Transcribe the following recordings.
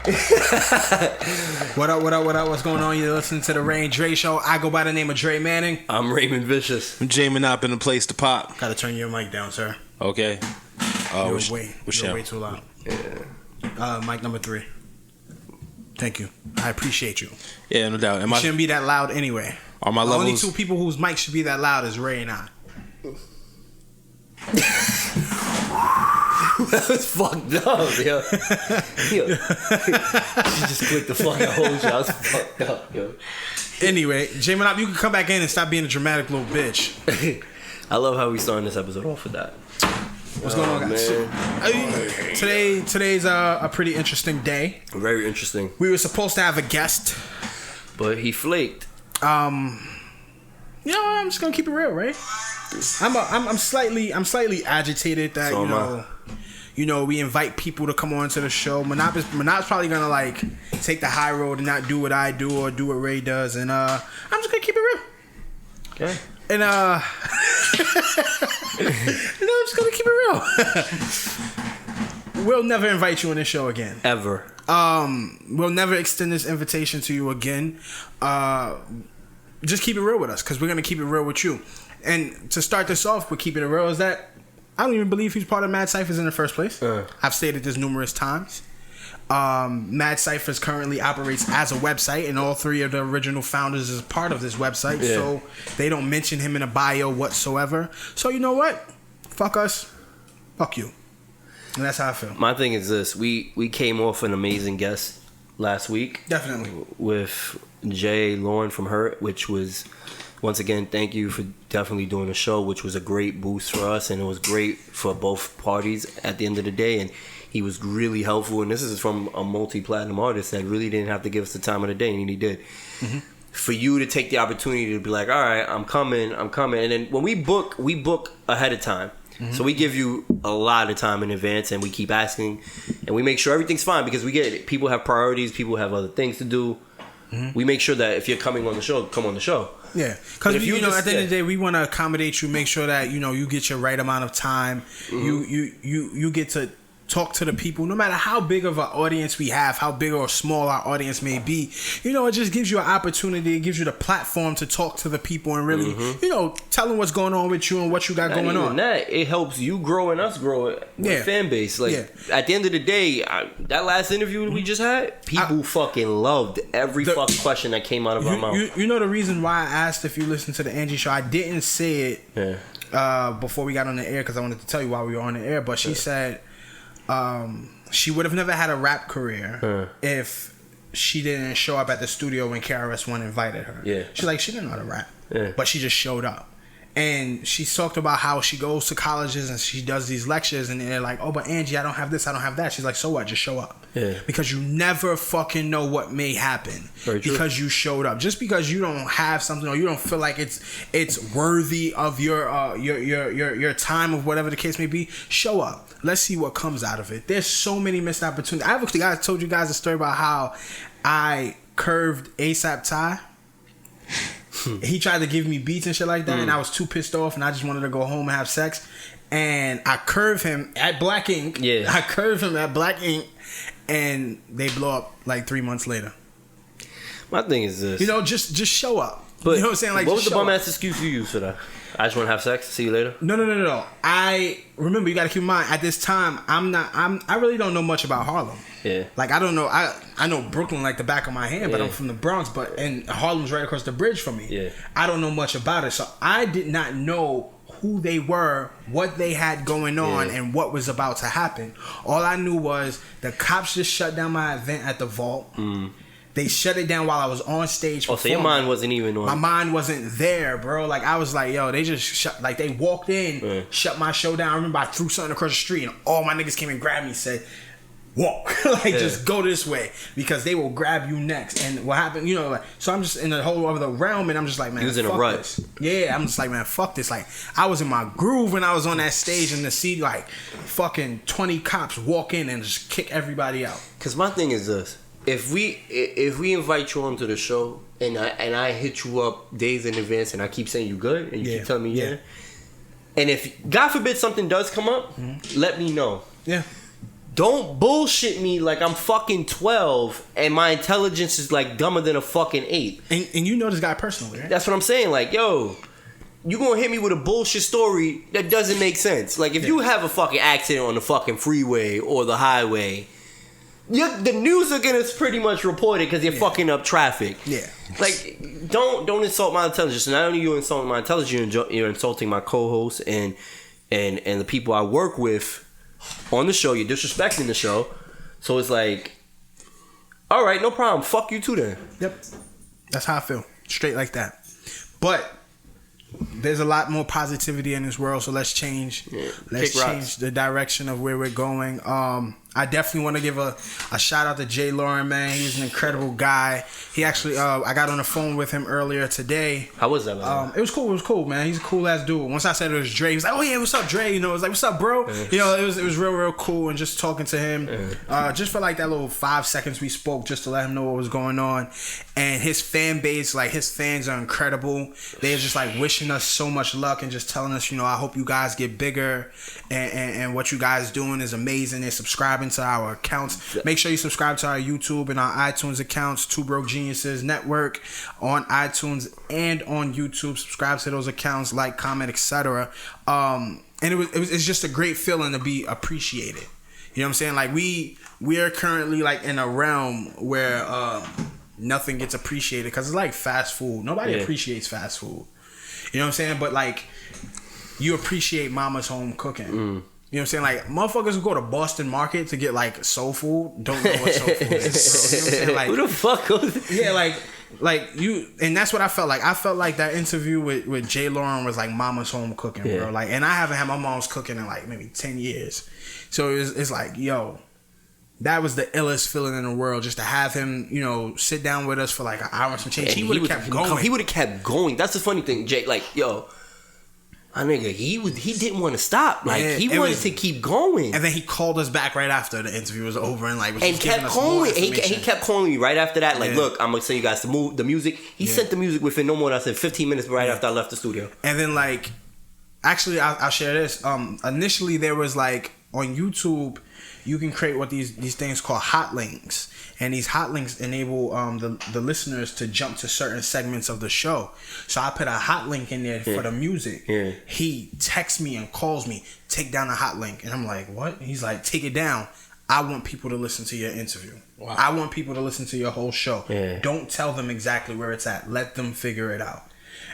What up? What's going on? You're listening to the Rain Dre Show. I go by the name of Dre Manning. I'm Raymond Vicious. I'm Jay Manop in the place to pop. Gotta turn your mic down, sir. Okay. You're way too loud. Yeah. Mic number 3. Thank you. I appreciate you. Yeah, no doubt. You shouldn't be that loud anyway. Are my the levels... only 2 people whose mic should be that loud is Ray and I. That was fucked up, yo. Yo. She just clicked the fucking whole shit. I was fucked up, yo. Anyway, Jay Manop, you can come back in and stop being a dramatic little bitch. I love how we starting this episode off with that. What's going on, guys? Today's a pretty interesting day. Very interesting. We were supposed to have a guest, but he flaked. I'm just gonna keep it real, right? I'm slightly agitated that So we invite people to come on to the show. Manop's probably gonna like take the high road and not do what I do or do what Ray does, and I'm just gonna keep it real. Okay. And I'm just gonna keep it real. We'll never invite you on this show again. Ever. We'll never extend this invitation to you again. Just keep it real with us, because we're gonna keep it real with you. And to start this off with keeping it real is that I don't even believe he's part of Mad Ciphers in the first place. I've stated this numerous times. Mad Ciphers currently operates as a website, and all 3 of the original founders is part of this website. Yeah. So they don't mention him in a bio whatsoever. So you know what? Fuck us. Fuck you. And that's how I feel. My thing is this. We came off an amazing guest last week. Definitely. With Loren from Hurt, which was... Once again, thank you for definitely doing the show, which was a great boost for us, and it was great for both parties at the end of the day, and he was really helpful, and this is from a multi-platinum artist that really didn't have to give us the time of the day, and he did. Mm-hmm. For you to take the opportunity to be like, all right, I'm coming, and then when we book ahead of time. Mm-hmm. So we give you a lot of time in advance, and we keep asking, and we make sure everything's fine, because we get it. People have priorities, people have other things to do. Mm-hmm. We make sure that if you're coming on the show, come on the show. Yeah, because at the end of the day, we want to accommodate you, make sure that you get your right amount of time. Mm-hmm. You get to talk to the people, no matter how big of an audience we have, how big or small our audience may be. It just gives you an opportunity. It gives you the platform to talk to the people and really, tell them what's going on with you and what you got going on. That it helps you grow and us grow with fan base. At the end of the day, that last interview we just had, people fucking loved every fucking question that came out of our mouth. You know the reason why I asked if you listened to the Angie show. I didn't say it before we got on the air, because I wanted to tell you while we were on the air. But she said. She would have never had a rap career if she didn't show up at the studio when KRS-One invited her. Yeah. She didn't know how to rap, but she just showed up. And she talked about how she goes to colleges and she does these lectures, and they're like, oh, but Angie, I don't have this, I don't have that. She's like, so what? Just show up. Yeah. Because you never fucking know what may happen. Very true. Because you showed up. Just because you don't have something or you don't feel like it's worthy of your time or whatever the case may be, show up. Let's see what comes out of it. There's so many missed opportunities. I told you guys a story about how I curved ASAP Ty. He tried to give me beats and shit like that, and I was too pissed off, and I just wanted to go home and have sex. And I curved him at Black Ink. Yeah, I curved him at Black Ink, and they blow up like 3 months later. My thing is this, just show up. But you know what I'm saying? Like, what was the bum ass excuse you used for that? I just want to have sex. See you later. No. I remember. You got to keep in mind at this time. I really don't know much about Harlem. Yeah. Like I don't know. I know Brooklyn like the back of my hand, but I'm from the Bronx. And Harlem's right across the bridge from me. Yeah. I don't know much about it, so I did not know who they were, what they had going on, and what was about to happen. All I knew was the cops just shut down my event at the Vault. They shut it down while I was on stage. Oh, so your mind wasn't even on. My mind wasn't there, bro. Like, I was like, yo, they just shut. Like, they walked in, shut my show down. I remember I threw something across the street, and all my niggas came and grabbed me and said, walk. Just go this way, because they will grab you next. And what happened, so I'm just in the whole other realm, and I'm just like, man, fuck in a rut. This. Yeah, I'm just like, man, fuck this. Like, I was in my groove when I was on that stage, and to see, like, fucking 20 cops walk in and just kick everybody out. Because my thing is this. If we invite you onto the show and I hit you up days in advance and I keep saying you good and you keep telling me and if God forbid something does come up, let me know. Yeah. don't bullshit me like I'm fucking 12 and my intelligence is like dumber than a fucking 8. And you know this guy personally, right? That's what I'm saying. Like, yo, you gonna hit me with a bullshit story that doesn't make sense. Like, if you have a fucking accident on the fucking freeway or the highway, the news are gonna pretty much report it because you're fucking up traffic. Yeah. Like, don't insult my intelligence. Not only you insulting my intelligence, you're insulting my co-hosts and the people I work with on the show. You're disrespecting the show. So it's like, all right, no problem. Fuck you too then. Yep. That's how I feel. Straight like that. But there's a lot more positivity in this world, so let's change. Yeah. Let's change the direction of where we're going. I definitely want to give a shout out to Loren Bang. He's an incredible guy. He actually, I got on the phone with him earlier today. How was that, man? It was cool. It was cool, man. He's a cool ass dude. Once I said it was Dre, he was like, "Oh yeah, what's up, Dre?" You know, it was like, "What's up, bro?" You know, it was real cool, and just talking to him, just for like that little 5 seconds we spoke, just to let him know what was going on. And his fan base, like his fans are incredible. They're just like wishing us so much luck and just telling us, you know, I hope you guys get bigger, and what you guys doing is amazing. They're subscribing to our accounts. Make sure you subscribe to our YouTube and our iTunes accounts, Two Broke Geniuses Network, on iTunes and on YouTube. Subscribe to those accounts, like, comment, etc. And it's just a great feeling to be appreciated. You know what I'm saying? Like we are currently like in a realm where nothing gets appreciated because it's like fast food. Nobody appreciates fast food. You know what I'm saying? But like, you appreciate mama's home cooking. You know what I'm saying? Like, motherfuckers who go to Boston Market to get, like, soul food don't know what soul food is. You know what I'm saying? Like, who the fuck goes? Yeah, like you, and that's what I felt like. I felt like that interview with J. Loren was like mama's home cooking, bro. Like, and I haven't had my mom's cooking in, like, maybe 10 years. So it's like, yo, that was the illest feeling in the world, just to have him, you know, sit down with us for, like, an hour and some change. He would have kept going. He would have kept going. That's the funny thing, Jay. Like, yo, my nigga, he didn't want to stop. Like, he wanted to keep going. And then he called us back right after the interview was over and like was and kept calling. He kept calling me right after that. Like, look, I'm gonna send you guys the music. He sent the music within no more than 15 minutes right after I left the studio. And then like, actually, I'll share this. Initially there was like on YouTube, you can create what these things called hot links. And these hot links enable the listeners to jump to certain segments of the show. So I put a hot link in there for the music. Yeah. He texts me and calls me, take down the hot link. And I'm like, what? He's like, take it down. I want people to listen to your interview. Wow. I want people to listen to your whole show. Yeah. Don't tell them exactly where it's at. Let them figure it out.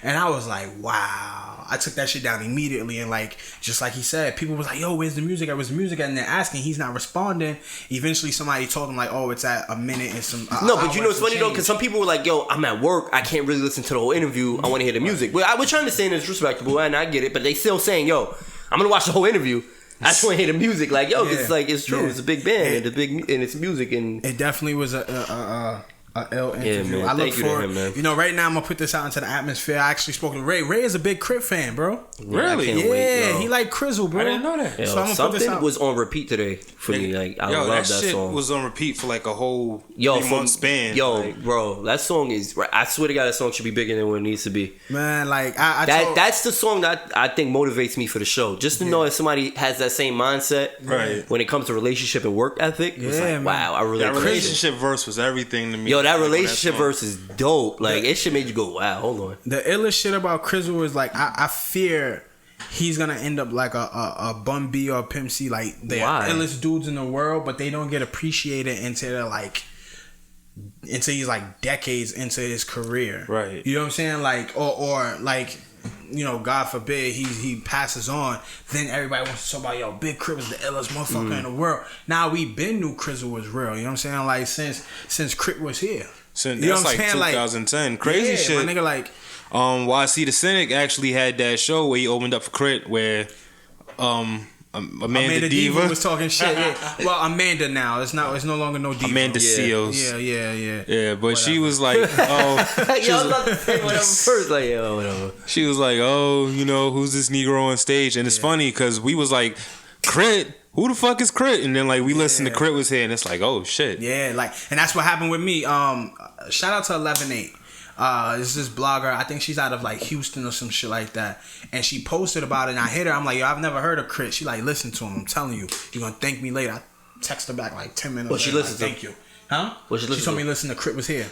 And I was like, wow. I took that shit down immediately. And like, just like he said, people was like, yo, where's the music? Where's the music? And they're asking, he's not responding. Eventually somebody told him like, oh, it's at a minute and some no, but you know what's funny though? Because some people were like, yo, I'm at work. I can't really listen to the whole interview. I want to hear the music. Well, I was trying to say it's respectable and I get it. But they still saying, yo, I'm going to watch the whole interview. I just want to hear the music. Like, yo, it's like, it's true. It's a big band and it's music. And it definitely was a ill interview. Yeah, man. I look forward. Man. You know, right now I'm gonna put this out into the atmosphere. I actually spoke to Ray. Ray is a big KRIT fan, bro. Really? Yeah, wait, he like Krizzle, bro. I didn't know that. Yo, so I'm gonna put this out. Was on repeat today for me. Like, I love that shit song. Was on repeat for like a whole 3 month span. Yo, like, bro, that song is. I swear to God, that song should be bigger than what it needs to be. Man, like that's the song that I think motivates me for the show. Just to know that somebody has that same mindset, right? When it comes to relationship and work ethic, it's like, man. Wow, I really. That relationship verse was everything to me. Yo, that relationship verse is dope. Like, it should make you go, wow, hold on. The illest shit about Krizzle is like, I fear he's gonna end up like a Bun B or a Pimp C. Like, they're illest dudes in the world, but they don't get appreciated until he's like decades into his career. Right. You know what I'm saying? Like, or like, you know, God forbid he passes on, then everybody wants to talk about, yo, Big KRIT was the illest motherfucker in the world. Now we been knew Krizzle was real. You know what I'm saying? Like, since KRIT was here. So that's like 2010. Crazy shit. My nigga, like, YC the Cynic actually had that show where he opened up for KRIT where Amanda Diva was talking shit. Yeah. Well, Amanda now. It's no longer no Diva. Amanda Seals. Yeah. Yeah, but she was like, oh, yo, I was about to say whatever first, like, yo, whatever. She was like, oh, you know, who's this Negro on stage? And it's funny because we was like, KRIT. Who the fuck is KRIT? And then like we listened to KRIT was here, and it's like, oh shit. Yeah, like, and that's what happened with me. Shout out to 11-8. This is this blogger. I think she's out of like Houston or some shit like that. And she posted about it, and I hit her. I'm like, yo, I've never heard of KRIT. She like, listen to him. I'm telling you, you're gonna thank me later. text her back like 10 minutes. What she listened to? Thank you. Huh? What she told me listen to KRIT was here.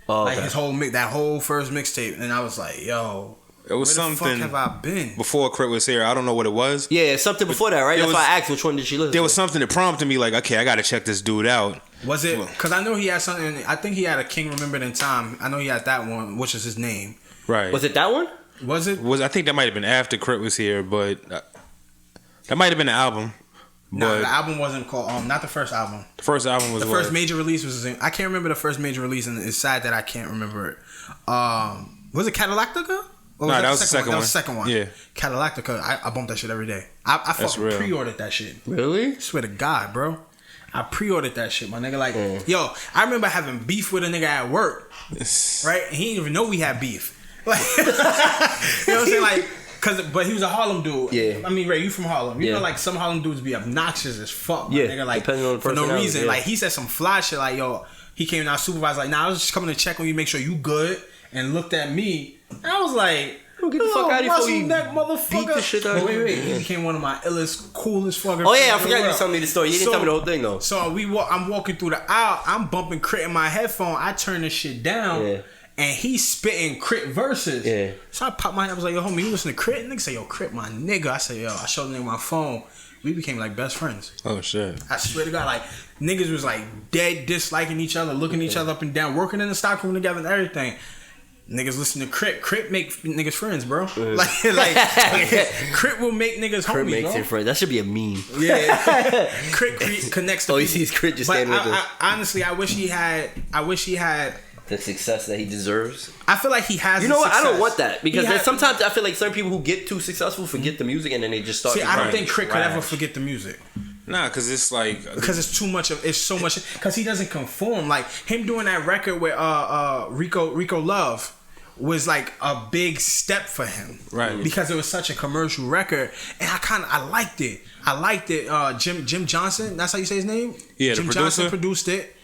Oh, like okay. his whole that whole first mixtape, and I was like, yo. It was where something. The fuck have I been? Before KRIT was here, I don't know what it was. Yeah, something before that, right? That's why I asked which one did she listen to. There was something that prompted me, like, okay, I gotta check this dude out. Was it? Because I know he had something. I think he had a King Remembered in Time. I know he had that one, which is his name. Right. Was it that one? Was it? I think that might have been after KRIT was here, but that might have been the album. No, the album wasn't called. Not the first album. The first album was the first major release was. I can't remember the first major release, and it's sad that I can't remember it. Was it Catalactica? No, that was the second one. That was the second one. Yeah. Catalactica. I bump that shit every day. I fucking pre-ordered that shit. Really? I swear to God, bro. I pre-ordered that shit, my nigga. Like, yo, I remember having beef with a nigga at work, right? And he didn't even know we had beef. Like, you know what I'm saying? Like, but he was a Harlem dude. Yeah. I mean, Ray, you from Harlem. You know, like, some Harlem dudes be obnoxious as fuck, my nigga. Like, depending on the for no reason. Yeah. Like, he said some fly shit, like, yo, he came to our supervisor, like, nah, I was just coming to check on you, make sure you good, and looked at me. And I was like, get the fuck out of here before you motherfucker. beat the shit out of you. Wait. He became one of my illest, coolest fucking. Oh yeah, I forgot you told me the story. You didn't tell me the whole thing though. So I'm walking through the aisle. I'm bumping KRIT in my headphone. I turn this shit down, and he's spitting KRIT verses. Yeah. So I popped my head. I was like, yo, homie, you listen to KRIT? And nigga say, yo, KRIT, my nigga. I said, yo, I showed the nigga my phone. We became like best friends. Oh shit. I swear to God, like niggas was like dead disliking each other, looking each other up and down, working in the stockroom together and everything. Niggas listen to KRIT. KRIT make niggas friends, bro. Like KRIT will make niggas homies, KRIT makes it friends. That should be a meme. Yeah. KRIT connects to he sees KRIT just standing with him. Honestly, I wish he had the success that he deserves. I feel like he has. You know what? I don't want that because sometimes I feel like certain people who get too successful forget the music and then they just start. See, I don't think KRIT could ever forget the music. Nah, because it's like it's too much of it's so much because he doesn't conform. Like him doing that record with Rico Love was like a big step for him, right? Because it was such a commercial record, and I liked it. Jim Johnson, that's how you say his name. Yeah, Jim Johnson produced it.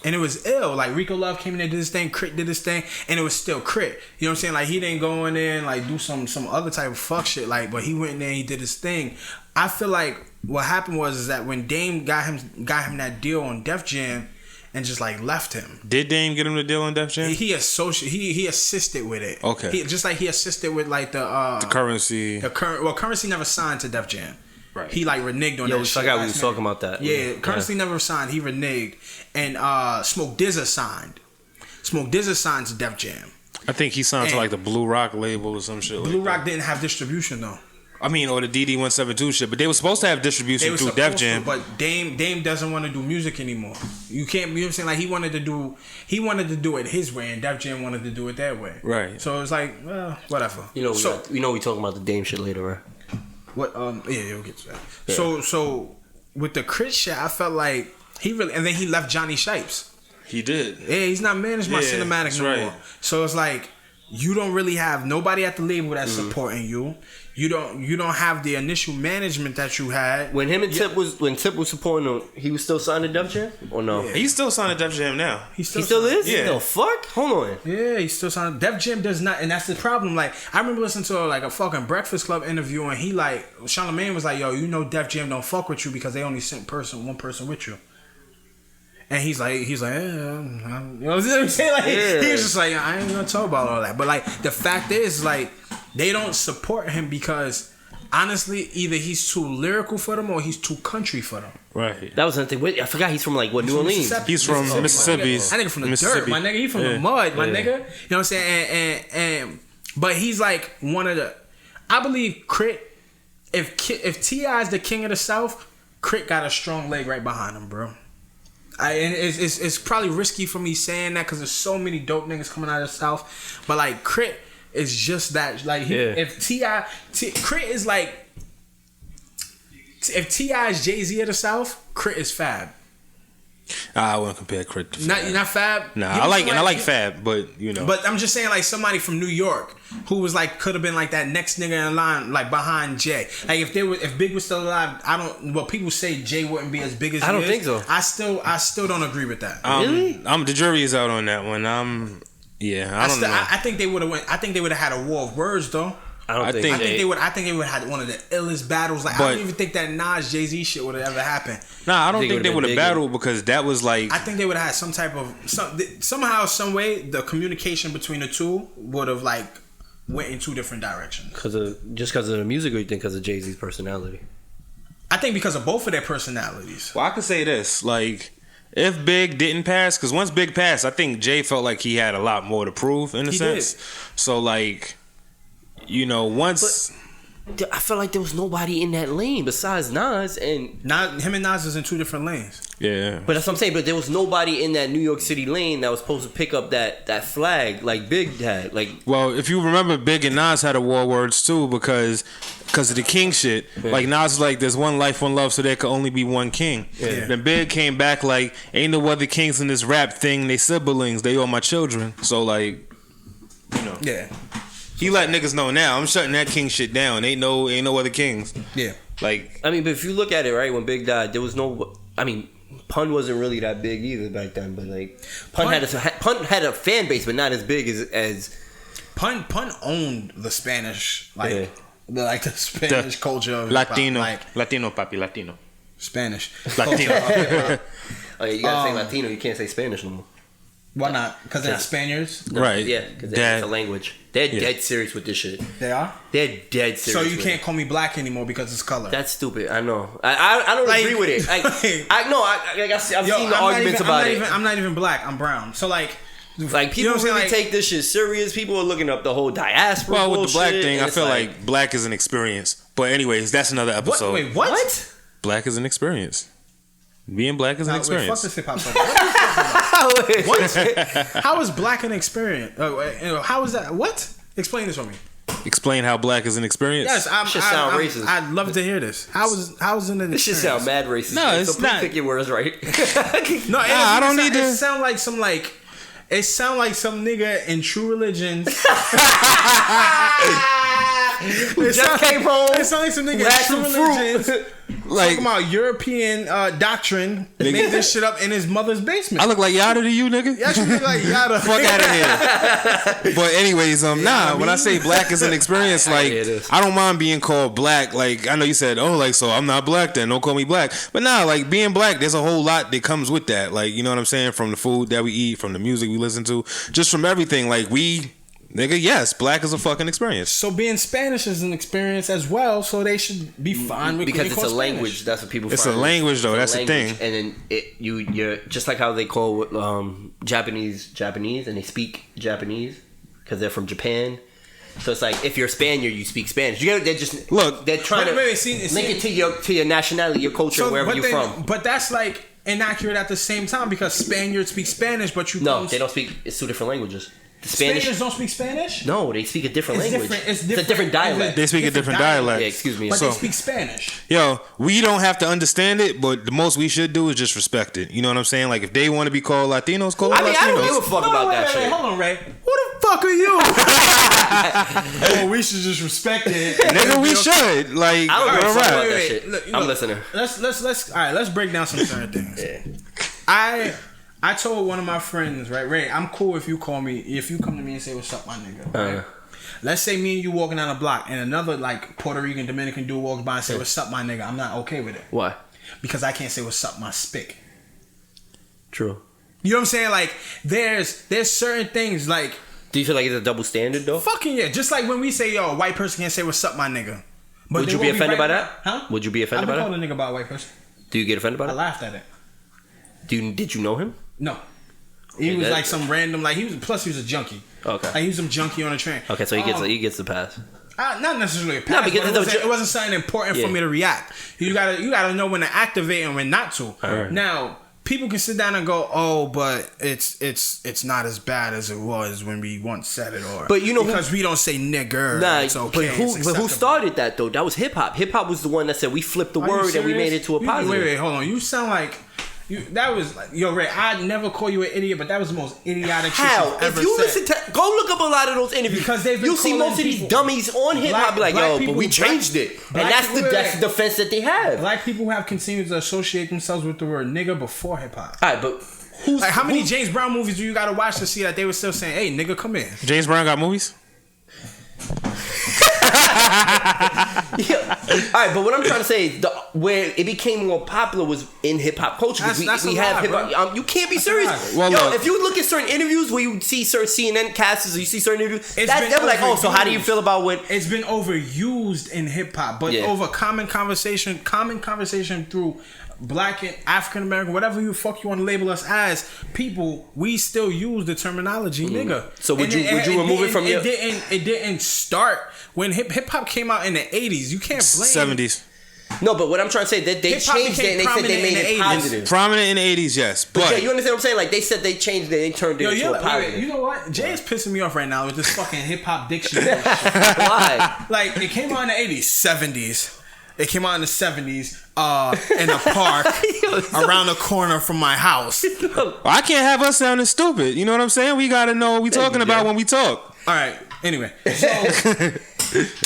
And it was ill. Like Rico Love came in there, did his thing, KRIT did his thing, and it was still KRIT. You know what I'm saying? Like he didn't go in there and like do some other type of fuck shit. Like, but he went in there and he did his thing. I feel like what happened was that when Dame got him that deal on Def Jam and just like left him. Did Dame get him the deal on Def Jam? He assisted with it. Okay. Just like he assisted with like the Currency. Currency never signed to Def Jam. Right. He like reneged on that shit. I forgot we was talking about that. Yeah, Currency never signed. He reneged. And Smoke DZA signed. Smoke DZA signed to Def Jam. I think he signed to like the Blue Rock label or some shit. Blue Rock didn't have distribution though. I mean, or the DD172 shit, but they were supposed to have distribution through Def Jam. But Dame doesn't want to do music anymore. You can't. You know what I'm saying? Like he wanted to do it his way, and Def Jam wanted to do it their way. Right. So it's like, well, whatever. We talking about the Dame shit later, right? What? Yeah, we'll get to that. Yeah. So with the KRIT shit, I felt like he really, and then he left Johnny Shipes. He did. Yeah, he's not managed by Cinematic no more. So it's like you don't really have nobody at the label that's supporting you. You don't have the initial management that you had. When him and Tip was supporting him, he was still signed to Def Jam or no? Yeah. He's still signed to Def Jam now. He still is? Yeah. The fuck? Hold on. Yeah, he's still signed. Def Jam does not, and that's the problem. Like I remember listening to like a fucking Breakfast Club interview, and he like Charlamagne was like, "Yo, you know Def Jam don't fuck with you because they only sent one person with you." And he's like, you know what I'm saying? Like, he was just like, I ain't gonna talk about all that. But like, the fact is, like, they don't support him because honestly, either he's too lyrical for them or he's too country for them. Right. That was the thing. I forgot he's from like what, New Orleans? He's from Mississippi. I think from the dirt, my nigga. He from the mud, my nigga. You know what I'm saying? And but he's like one of the. I believe KRIT. If T.I. is the king of the South, KRIT got a strong leg right behind him, bro. And it's probably risky for me saying that because there's so many dope niggas coming out of the South, but like KRIT is just that. Like if KRIT is like if T.I. is JayZ of the South, KRIT is Fab. I wouldn't compare KRIT to Fab. You're not Fab? Nah, I like Fab, but you know. But I'm just saying, like somebody from New York who was like could have been like that next nigga in line, like behind Jay. Like if Big was still alive, people say Jay wouldn't be as big as I don't think so. I still don't agree with that. Really? The jury is out on that one. I don't know. I think they would have went. I think they would have had a war of words though. I think they would have had one of the illest battles. Like, I don't even think that Nas JayZ shit would have ever happened. Nah, I don't think they would have battled because that was like. I think they would have had some type of somehow, some way, the communication between the two would have like went in two different directions. Because of the music, or you think because of JayZ's personality? I think because of both of their personalities. Well, I could say this, like, if Big didn't pass, because once Big passed, I think Jay felt like he had a lot more to prove in a sense. So, like, you know, once. But I felt like there was nobody in that lane besides Nas and. Him and Nas is in two different lanes. Yeah. But that's what I'm saying. But there was nobody in that New York City lane that was supposed to pick up that flag like Big had. Like, well, if you remember, Big and Nas had a war words too because of the king shit. Yeah. Like, Nas was like, there's one life, one love, so there could only be one king. Yeah. Then Big came back like, ain't no other kings in this rap thing. They siblings. They all my children. So, like, you know. Yeah. He let niggas know now. I'm shutting that king shit down. Ain't no other kings. Yeah. Like, I mean, but if you look at it, right, when Big died, there was no. I mean, Pun wasn't really that big either back then, but like Pun had a fan base, but not as big as Pun owned the Spanish, like the Spanish culture of Latino, like, Latino, papi, Latino, Spanish, Latino. Oh, yeah, you gotta say Latino. You can't say Spanish no more. Why not? Because they're Spaniards? No, right. Yeah, because it's a language. They're dead serious with this shit. They are? They're dead serious. So you can't call me black anymore because it's color. That's stupid. I know. I don't agree with it. I've seen the arguments about it. I'm not even black. I'm brown. So like people really take this shit serious. People are looking up the whole diaspora. Well, with bullshit, the black thing, I feel like black is an experience. But anyways, that's another episode. Wait, what? Black is an experience. Being black is an experience. Wait, fuck this hip hop song. What? How is black an experience? How is that? What? Explain this for me. Explain how black is an experience. Yes, sound racist. I'd love to hear this. How is it an experience? This shit sound mad racist. No, it's so not. Pick your words right. No, I don't need to. It sound like some nigga in True Religion. Who just came home. It sounds like some nigga in True Religion. Like, talking about European doctrine, made this shit up in his mother's basement. I look like Yada to you, nigga. Yeah, you look like Yada. Fuck out of here. But anyways, when I say black is an experience, like, I don't mind being called black. Like, I know you said, oh, like, so I'm not black then, don't call me black. But nah, like, being black, there's a whole lot that comes with that. Like, you know what I'm saying? From the food that we eat, from the music we listen to, just from everything. Like, nigga, yes, black is a fucking experience. So being Spanish is an experience as well. So they should be fine with because it's a Spanish. Language. That's what people. It's a language, though. That's the thing. And then you're just like how they call Japanese, and they speak Japanese because they're from Japan. So it's like if you're a Spaniard, you speak Spanish. They're just they're trying to link it to your nationality, your culture, wherever you're from. But that's like inaccurate at the same time because Spaniards speak Spanish, but they don't speak. It's two different languages. Spaniards don't speak Spanish? No, they speak a different language. It's a different dialect. They speak a different dialect. Yeah, excuse me. But they speak Spanish. Yo, we don't have to understand it, but the most we should do is just respect it. You know what I'm saying? Like, if they want to be called Latinos, call them Latinos. I don't give a fuck about that shit. Hold on, Ray. Who the fuck are you? Oh, we should just respect it. Nigga, we should. Like, I don't give a fuck about that wait, shit. Look, I'm listening. Let's all right, let's break down some certain things. Yeah. I told one of my friends, right, Ray, I'm cool if you come to me and say what's up, my nigga. Right? Let's say me and you walking down the block and another like Puerto Rican, Dominican dude walks by and say what's up, my nigga. I'm not okay with it. Why? Because I can't say what's up, my spick. True. You know what I'm saying? Like there's certain things like. Do you feel like it's a double standard though? Fucking yeah. Just like when we say, yo, a white person can't say what's up, my nigga. But would you be offended by that? Huh? Would you be offended by that? I called a nigga by a white person. Do you get offended by that? I laughed at it. Did you know him? No. He was like some random, like he was a junkie. Okay. Like he was some junkie on a train. Okay, so he gets the pass. Not necessarily a pass. No, because it wasn't something important for me to react. You gotta know when to activate and when not to. Right. Now, people can sit down and go, oh, but it's not as bad as it was when we once said it, or but because we don't say nigger. Nah, it's okay. But who started that though? That was hip hop. Hip hop was the one that said we flipped the word and we made it to a positive. Wait, hold on. You sound like. That was yo, Ray. I'd never call you an idiot, but that was the most idiotic shit you've ever said. If you listen to, go look up a lot of those interviews because you see most of these dummies on hip hop be like, yo, but we changed it, and that's the defense that they have. Black people have continued to associate themselves with the word nigga before hip hop. All right, but how many James Brown movies do you got to watch to see that they were still saying, "Hey, nigga, come in"? James Brown got movies. All right, but what I'm trying to say is where it became more popular was in hip hop culture. That's we have hip hop. You can't be serious. Well, yo, if you look at certain interviews where you see certain CNN casters, or you see certain interviews, they're like, oh, so how do you feel about what? It's been overused in hip hop, but over common conversation through Black and African American, whatever you want to label us as people, we still use the terminology nigga. So would you remove it from your? It didn't start when hip hop came out in the 80s. You can't blame 70s. No, but what I'm trying to say, that they changed it and they said they made it positive. Prominent in the 80s, yes. But yeah, you understand what I'm saying? Like, they said they changed it, they turned it into a positive. You know what? Jay is pissing me off right now with this fucking hip hop dictionary. Why? Like, it came out in the 80s, 70s. It came out in the 70s in a park around the corner from my house. Well, I can't have us sounding stupid. You know what I'm saying? We got to know what we talking about when we talk. All right. Anyway. So,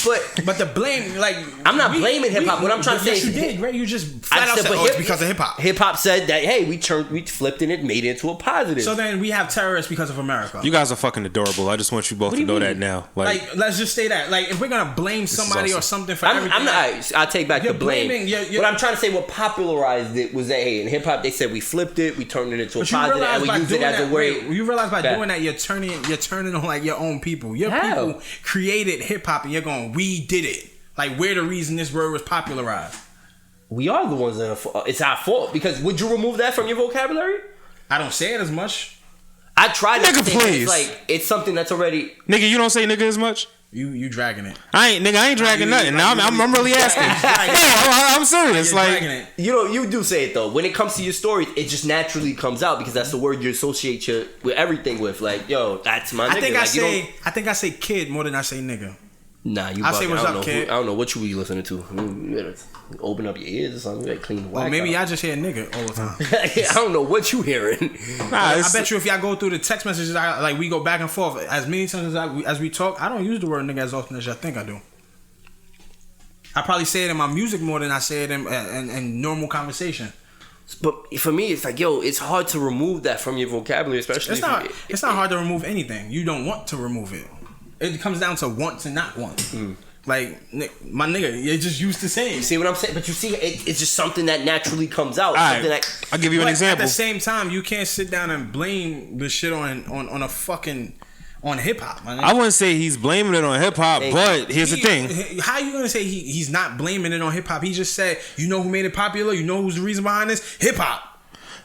but the blame, like... I'm not blaming hip-hop. What I'm trying to say is... you did, right? You just flat out said, it's because of hip-hop. Hip-hop said that, hey, we flipped it and made it into a positive. So then we have terrorists because of America. You guys are fucking adorable. I just want you both to know that now. Like, let's just say that. Like, if we're going to blame somebody or something for everything... I'll take back the blame. You're, what I'm trying to say, what popularized it was that, hey, in hip-hop, they said we flipped it, we turned it into a positive, and we used it as a way... You realize by doing that, you're turning on, like, your own people. Your people created hip-hop, and you're going, we did it. Like, we're the reason this word was popularized. We are the ones that are... It's our fault. Because would you remove that from your vocabulary? I don't say it as much. I tried to say please. It's like, it's something that's already... Nigga, you don't say nigga as much? You dragging it. I ain't dragging nothing. Now I'm really asking. I'm serious. Like, you do say it though. When it comes to your stories, it just naturally comes out because that's the word you associate with everything with. Like, yo, that's my nigga. I think I say kid more than I say nigga. Nah, you. I say what's up, kid. I don't know what you be listening to. You gotta open up your ears or something. You gotta clean the wax. Well, maybe out. I just hear nigga all the time. I don't know what you hearing. I bet you if y'all go through the text messages, like we go back and forth as many times as we talk. I don't use the word nigga as often as y'all think I do. I probably say it in my music more than I say it in normal conversation. But for me, it's like, yo, it's hard to remove that from your vocabulary, especially. It's not hard to remove anything. You don't want to remove it. It comes down to want and not want. Like, my nigga, you're just used to saying. You see what I'm saying? But you see, it's just something that naturally comes out. I'll give you an example. At the same time, you can't sit down and blame the shit on a fucking... on hip hop. I wouldn't say he's blaming it on hip hop, but here's the thing. How you gonna say he's not blaming it on hip hop? He just said, you know who made it popular? You know who's the reason behind this? Hip hop.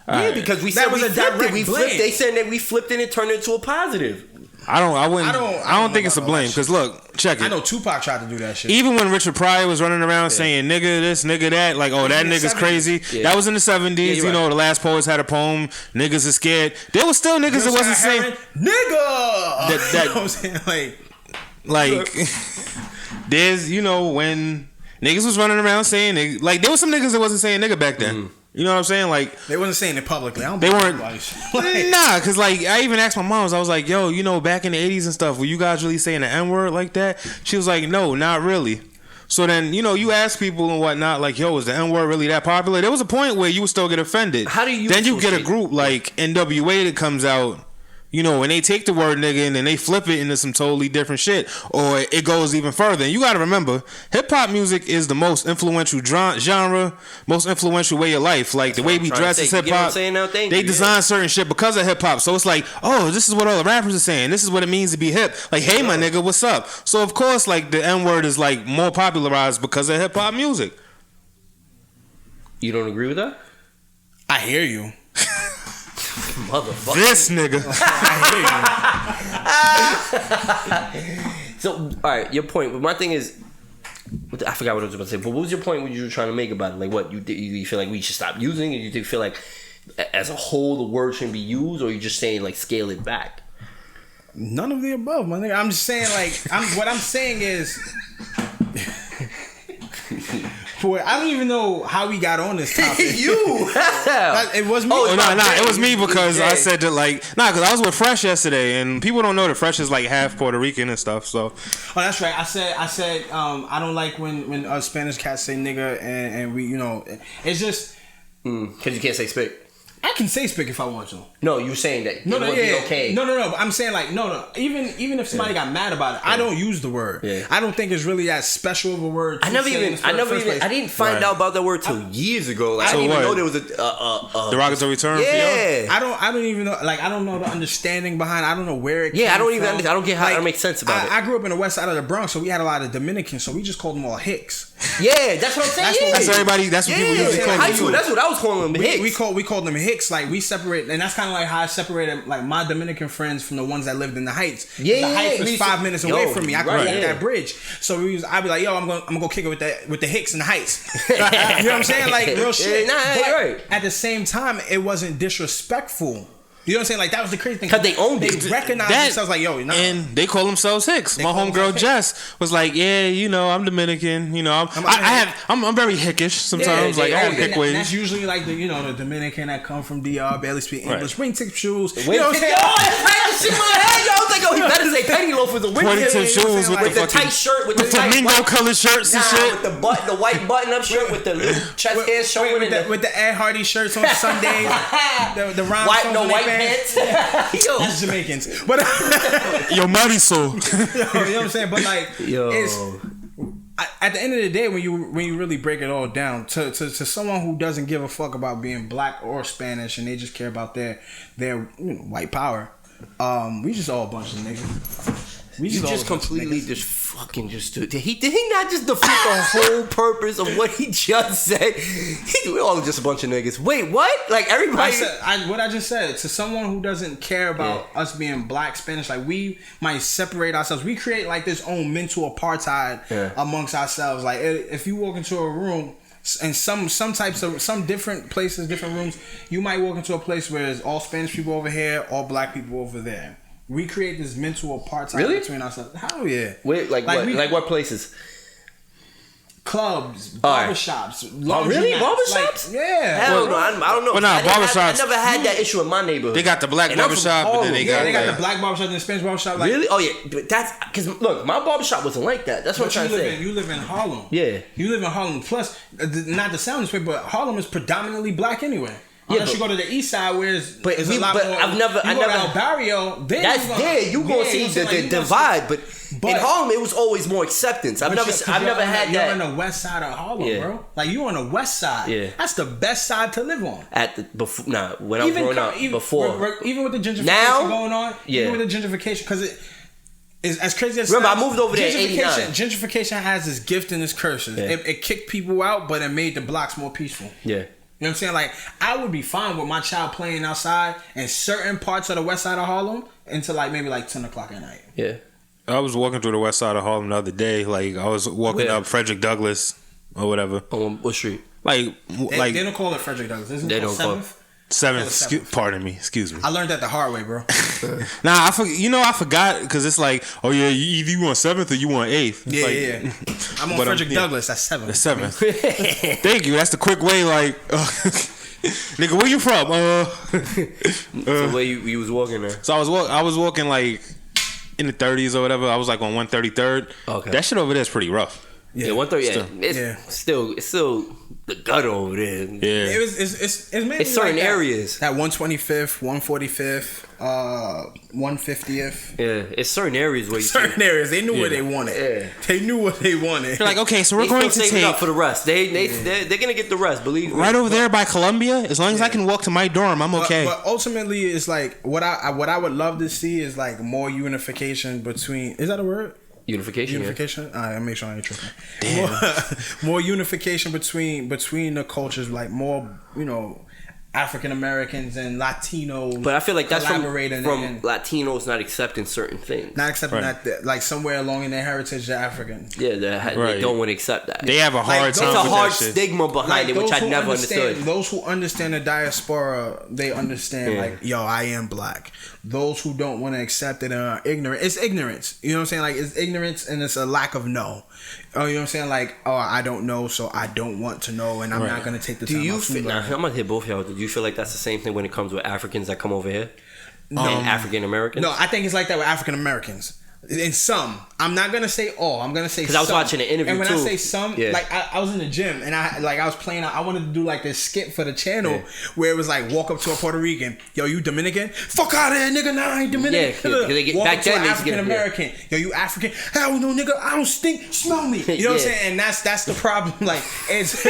Yeah, because we said we flipped it. We flipped. They said that we flipped it and turned it into a positive. I don't think it's a blame because look, check it. I know Tupac tried to do that shit. Even when Richard Pryor was running around saying nigga this, nigga that, like, oh, that nigga's crazy. Yeah. That was in the 70s. Yeah, you know, the Last Poets had a poem, niggas are scared. There was still niggas that wasn't saying nigga. You know what I'm saying? Like there's, you know, when niggas was running around saying nigga, like there was some niggas that wasn't saying nigga back then. You know what I'm saying? Like, they wasn't saying it publicly. They weren't. Nah, because like I even asked my mom, I was like, yo, you know, back in the 80s and stuff, were you guys really saying the N-word like that? She was like, no, not really. So then, you know, you ask people and whatnot, like, yo, is the N-word really that popular? There was a point where you would still get offended. How do you? Then you get a group like NWA that comes out. You know, when they take the word nigga and then they flip it into some totally different shit, or it goes even further. And you got to remember, hip hop music is the most influential genre, most influential way of life. Like the way we dress is hip hop. They design certain shit because of hip hop. So it's like, oh, this is what all the rappers are saying. This is what it means to be hip. Like, hey, my nigga, what's up? So of course, like the N word is like more popularized because of hip hop music. You don't agree with that? I hear you. Motherfucker. This nigga. So, all right, your point. My thing is, I forgot what I was about to say. But what was your point? What you were trying to make about it? Like, what you feel like we should stop using it? You feel like, as a whole, the word shouldn't be used, or you just saying like scale it back? None of the above, my nigga. I'm just saying like, what I'm saying is. I don't even know how we got on this topic. It was me. Oh, no, it was me because I said that like, because I was with Fresh yesterday, and people don't know that Fresh is like half Puerto Rican and stuff. So, that's right. I said, I don't like when Spanish cats say nigga, and we, you know, it's just because you can't say spit. I can say spick if I want to. No, you saying that no, it would be okay. No. But I'm saying like no. Even if somebody got mad about it, I don't use the word. Yeah. I don't think it's really that special of a word. I didn't find out about that word till years ago. Like, I didn't even know there was a derogatory term. Yeah. I don't even know. Like I don't know the understanding behind. I don't know where it. Yeah, I don't even. I don't get how it makes sense about it. I grew up in the west side of the Bronx, so we had a lot of Dominicans, so we just called them all Hicks. Yeah, that's what I'm saying. That's everybody. That's what people usually call them. That's what I was calling them. Hicks. We called them Hicks. Like we separate, and that's kind of like how I separated like my Dominican friends from the ones that lived in the Heights. Yeah, the Heights was 5 minutes away from me. I could get that bridge. So I'd be like, yo, I'm gonna go kick it with the Hicks in the Heights. You know what I'm saying? Like real shit. But at the same time, it wasn't disrespectful. You know what I'm saying? Like that was the crazy thing. Because they owned it. They recognized themselves like, yo, and they call themselves Hicks. My homegirl Jess was like, yeah, you know, I'm Dominican. You know, I'm very Hickish sometimes. Yeah, like I have Hick ways. That's usually like the Dominican that come from DR, barely speak English, wingtip shoes. You know what I'm saying? That's right. Shit in my head. Yo, I was like, oh, he better say penny loafers or wingtip shoes with the tight shirt, with the flamingo colored shirts and shit, with the white button up shirt with the little chest hair showing with the Ed Hardy shirts on Sundays, the rhyme songs no white pants. That's Jamaicans, but yo, money so. You know what I'm saying? But like, it's at the end of the day, when you really break it all down, to someone who doesn't give a fuck about being black or Spanish and they just care about their white power, we just all a bunch of niggas. You just completely just fucking just did he not just defeat the whole purpose of what he just said? We're all just a bunch of niggas. Wait, what? Like everybody? What I just said to someone who doesn't care about us being black, Spanish, like we might separate ourselves. We create like this own mental apartheid amongst ourselves. Like if you walk into a room. And some different places, different rooms, you might walk into a place where there's all Spanish people over here, all black people over there. We create this mental apartheid between ourselves. Hell yeah. Wait, like what? Like what places? Clubs, barbershops. Oh, really? Barbershops? Like, yeah. Hell no, I don't know. But nah, barbershops. I never had that issue in my neighborhood. They got the black barbershop, and then they got the black barbershop and the Spanish barbershop. Like, really? Oh yeah, but that's because look, my barbershop wasn't like that. That's what I'm trying to say. You live in Harlem. Yeah, you live in Harlem. Plus, not to sound this way, but Harlem is predominantly black anyway. Unless you go to the east side, where it's a lot more. I've never. El Barrio. You gonna see the divide, but in Harlem it was always more acceptance. I've never had that. You're on the west side of Harlem, bro. Like you on the west side. Yeah, that's the best side to live on. When I was growing up, before even with the gentrification going on, even with the gentrification, because it's as crazy as. Remember, I moved over there in '89. Gentrification has its gift and its curses. Yeah. It kicked people out, but it made the blocks more peaceful. Yeah. You know what I'm saying? Like, I would be fine with my child playing outside in certain parts of the west side of Harlem until like maybe like 10 o'clock at night. Yeah. I was walking through the west side of Harlem the other day. Like, I was walking up Frederick Douglass or whatever. On what street? They don't call it Frederick Douglass. Isn't it called 7th? 7th. Pardon me. Excuse me. I learned that the hard way, bro. Nah, I forgot because it's like, oh yeah, either you want 7th or you want 8th. Yeah. I'm on Frederick Douglass. That's 7th. That's 7th. Thank you. That's the quick way. Like, nigga, where you from? So where you was walking there? So I was walking like in the 30s or whatever. I was like on 133rd. Okay. That shit over there is pretty rough. Yeah, 130. It's still the gutter over there. Yeah, it's maybe it's certain areas. That 125th, 145th, 150th. Yeah, it's certain areas where areas they knew where they wanted. Yeah, they knew what they wanted. They're like, okay, so we're going to take up for the rest. They're gonna get the rest. Believe me. Right over there by Columbia. As long as I can walk to my dorm, I'm okay. But ultimately, it's like what I would love to see is like more unification between. Is that a word? Unification. Alright, I'll make sure I ain't tripping. More unification between the cultures, like more, African Americans and Latinos. But I feel like that's from Latinos not accepting certain things. Not accepting that, like somewhere along in their heritage, they're African. Yeah, they don't want to accept that. They have a hard time. It's a hard stigma behind it, which I never understood. Those who understand the diaspora, they understand like, yo, I am black. Those who don't want to accept it and are ignorant, it's ignorance. You know what I'm saying? Like, it's ignorance and it's a lack of know. Oh, you know what I'm saying? Like, I don't know, so I don't want to know, and I'm not going to take the time. I'm going to hit both y'all. Do you feel like that's the same thing when it comes with Africans that come over here? No. And African Americans? No, I think it's like that with African Americans. In some, I'm not gonna say all. I'm gonna say because I was watching an interview. And when too. I say some, like I was in the gym and I was playing. I wanted to do like this skit for the channel where it was like walk up to a Puerto Rican, yo, you Dominican? Fuck out of here, nigga. Nah, I ain't Dominican. Yeah, walk back up to then an African American, yo, you African? Hell no, nigga. I don't stink. Smell me. You know what I'm saying? And that's the problem. Like it's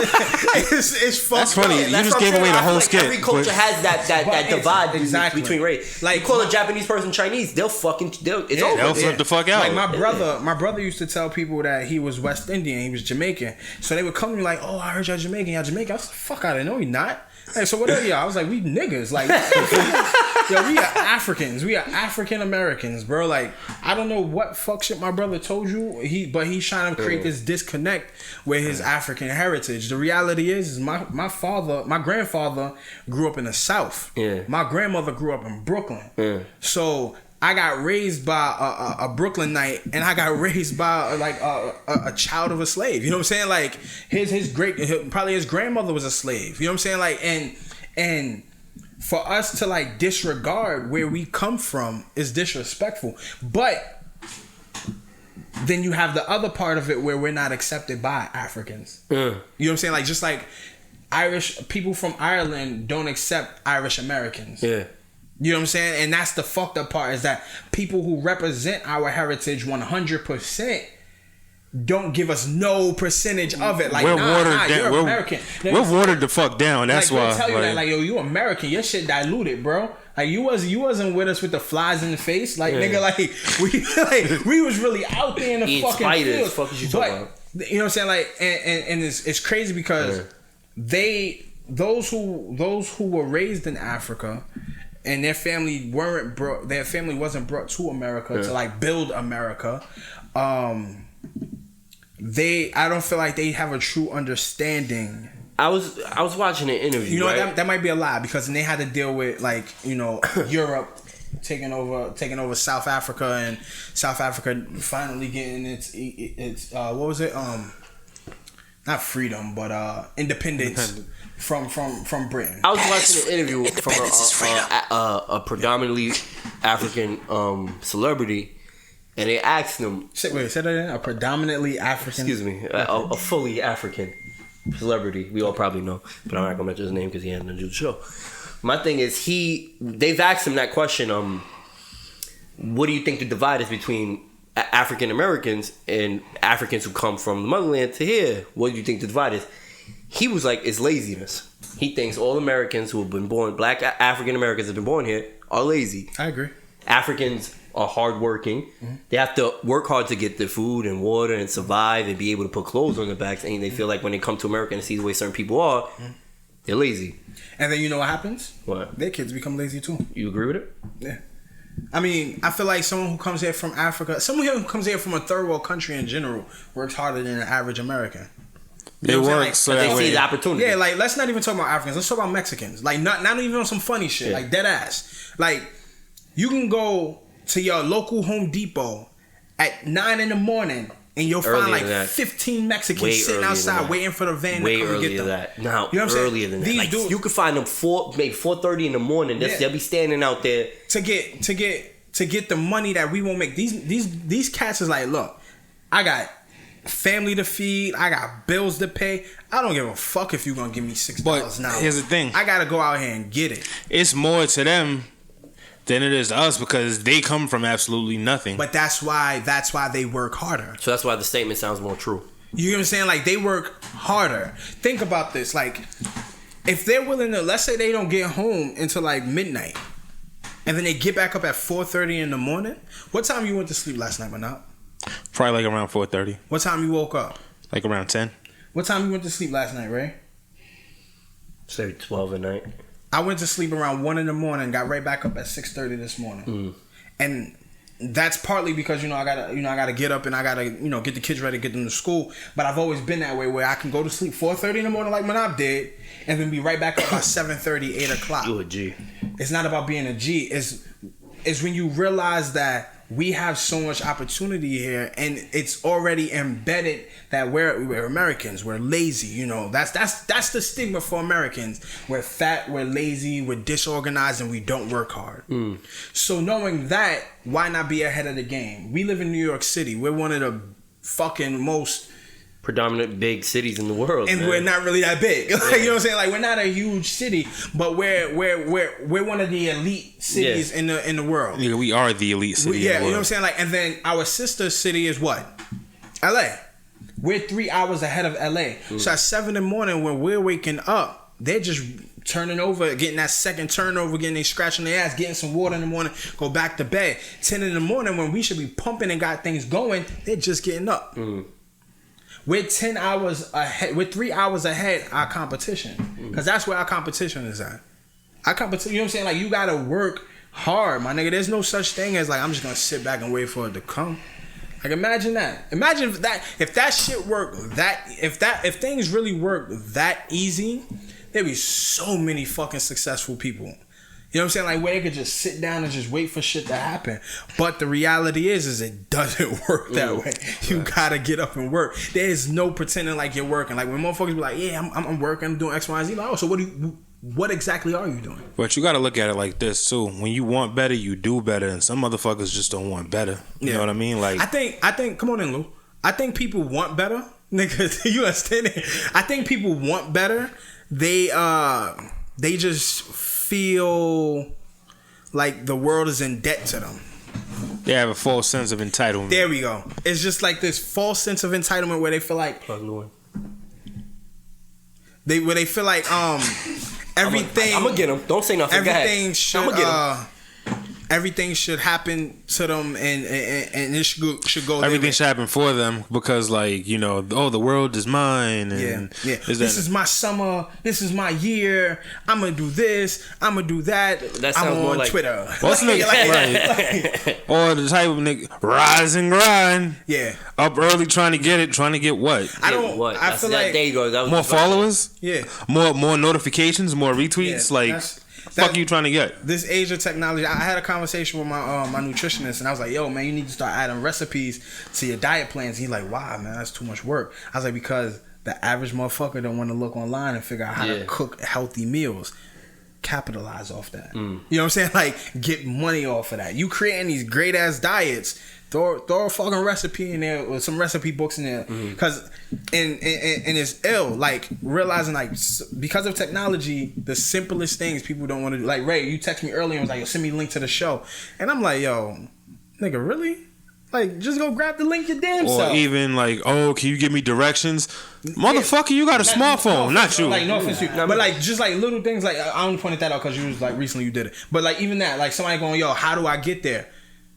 fucked. That's funny. Up. You just gave away the whole skit. Every culture has that divide between race. Like you call a Japanese person Chinese, they'll it's over. They'll flip the fuck out. Like my brother used to tell people that he was West Indian, he was Jamaican. So they would come to me like, oh, I heard y'all Jamaican. I was like, fuck out of there. No, he not. Hey, so what are y'all? I was like, we niggas. Like, yo, we are Africans. We are African Americans, bro. Like, I don't know what fuck shit my brother told you. But he's trying to create this disconnect with his African heritage. The reality is my grandfather grew up in the South. Yeah. My grandmother grew up in Brooklyn. Yeah. So I got raised by a Brooklynite, and I got raised by a child of a slave. You know what I'm saying? Like probably his grandmother was a slave. You know what I'm saying? Like and for us to like disregard where we come from is disrespectful. But then you have the other part of it where we're not accepted by Africans. You know what I'm saying? Like just like Irish people from Ireland don't accept Irish Americans. Yeah. You know what I'm saying? And that's the fucked up part, is that people who represent our heritage 100% don't give us no percentage of it. Like, you're American. We're watered the fuck down. That's why. They tell you that, like, yo, you American. Your shit diluted, bro. Like, you wasn't with us with the flies in the face. Like, nigga, we was really out there in the fucking field. Fuck is you talking about? You know what I'm saying? Like, and it's crazy because those who were raised in Africa, and their family wasn't brought to America to like build America. I don't feel like they have a true understanding. I was watching an interview. You know, right? that might be a lie, because then they had to deal with like, you know, Europe taking over South Africa, and South Africa finally getting its what was it? Not freedom, but independence. From Britain. I was watching an interview from a predominantly African celebrity, and they asked him. Say that again. A predominantly African. Excuse me, a fully African celebrity. We all probably know, but I'm not gonna mention his name because he hasn't done the show. My thing is, they've asked him that question. What do you think the divide is between African Americans and Africans who come from the motherland to here? What do you think the divide is? He was like, it's laziness. He thinks all Americans who have been born, black African Americans have been born here, are lazy. I agree. Africans are hardworking. Mm-hmm. They have to work hard to get their food and water and survive and be able to put clothes on their backs. And they feel like when they come to America and see the way certain people are, they're lazy. And then you know what happens? What? Their kids become lazy too. You agree with it? Yeah. I mean, I feel like someone who comes here from Africa, someone who comes here from a third world country in general, works harder than an average American. They work so that they see the opportunity. Yeah, like let's not even talk about Africans. Let's talk about Mexicans. Like not even on some funny shit. Like dead ass. Like you can go to your local Home Depot at 9 a.m. and you'll find like 15 Mexicans sitting outside waiting for the van to come and get them. That. No, you know what I'm earlier than that. These dudes, you could find them 4:30 in the morning. They'll be standing out there to get the money that we won't make. These cats is like, look, I got family to feed, I got bills to pay. I don't give a fuck if you're gonna give me $6 now. Here's the thing, I gotta go out here and get it. It's more to them than it is to us, because they come from absolutely nothing. But that's why they work harder. So that's why the statement sounds more true. You know what I'm saying? Like, they work harder. Think about this. Like, if they're willing to, let's say they don't get home until like midnight, and then they get back up at 4:30 in the morning. What time you went to sleep last night, Manat? Probably like around 4:30. What time you woke up? Like around 10. What time you went to sleep last night, Ray? Say 12 at night. I went to sleep around 1 in the morning. Got right back up at 6:30 this morning. And that's partly because I gotta get up and I gotta get the kids ready, get them to school. But I've always been that way, where I can go to sleep 4:30 in the morning like Manab did, and then be right back up by 7:30, 8 o'clock. You a G. It's not about being a G. It's when you realize that we have so much opportunity here, and it's already embedded that we're Americans, we're lazy. You know, that's the stigma for Americans. We're fat, we're lazy, we're disorganized, and we don't work hard. So knowing that, why not be ahead of the game? We live in New York City. We're one of the fucking most predominant big cities in the world, and we're not really that big. Like, you know what I'm saying? Like, we're not a huge city, but we're one of the elite cities in the world. Yeah, we are the elite city. You know what I'm saying? Like, and then our sister city is what? LA. We're 3 hours ahead of LA. So at 7 in the morning when we're waking up, they're just turning over, getting that second turnover, getting they scratching their ass, getting some water in the morning, go back to bed. 10 in the morning when we should be pumping and got things going, they're just getting up. We're 10 hours ahead. We're 3 hours ahead our competition, because that's where our competition is at. Our competition, you know what I'm saying? Like, you gotta work hard, my nigga. There's no such thing as like I'm just gonna sit back and wait for it to come. Like, imagine that. Imagine if that shit worked. If things really work that easy, there'd be so many fucking successful people. You know what I'm saying? Like, where they could just sit down and just wait for shit to happen. But the reality is it doesn't work that way. You gotta get up and work. There's no pretending like you're working. Like, when motherfuckers be like, yeah, I'm working, I'm doing X, Y, and Z. Like, oh, so what exactly are you doing? But you gotta look at it like this too. When you want better, you do better, and some motherfuckers just don't want better. You know what I mean? Like, I think. Come on in, Lou. I think people want better, nigga. You understand it? I think people want better. They just feel like the world is in debt to them. They have a false sense of entitlement. There we go. It's just like this false sense of entitlement where they feel like they feel like everything. I'm gonna get them. Don't say nothing. Everything should everything should happen to them, and it should go. Everything should happen for them because, like, you know, the world is mine. And this is my summer. This is my year. I'm gonna do this. I'm gonna do that. That sounds I'm more on like Twitter. What's nigga? Or the type of nigga rise and grind. Yeah. Up early trying to get it. Trying to get what? I don't. What? I feel like there you go. That was more followers. Yeah. More notifications. More retweets. Fuck you trying to get? This age of technology. I had a conversation with my nutritionist, and I was like, yo, man, you need to start adding recipes to your diet plans. He's like, why, man? That's too much work. I was like, because the average motherfucker don't want to look online and figure out how to cook healthy meals. Capitalize off that. You know what I'm saying? Like, get money off of that. You creating these great ass diets. Throw a fucking recipe in there, or some recipe books in there, because and it's ill. Like, realizing, like, because of technology, the simplest things people don't want to do. Like, Ray, you text me earlier and was like, yo, send me a link to the show, and I'm like, yo, nigga, really? Like, just go grab the link your damn self. Or even like, oh, can you give me directions? Motherfucker, you got a smartphone, not you. Like, no offense to you, but like, just like little things. Like, I only pointed that out because you was like, recently you did it, but like, even that, like, somebody going, yo, how do I get there?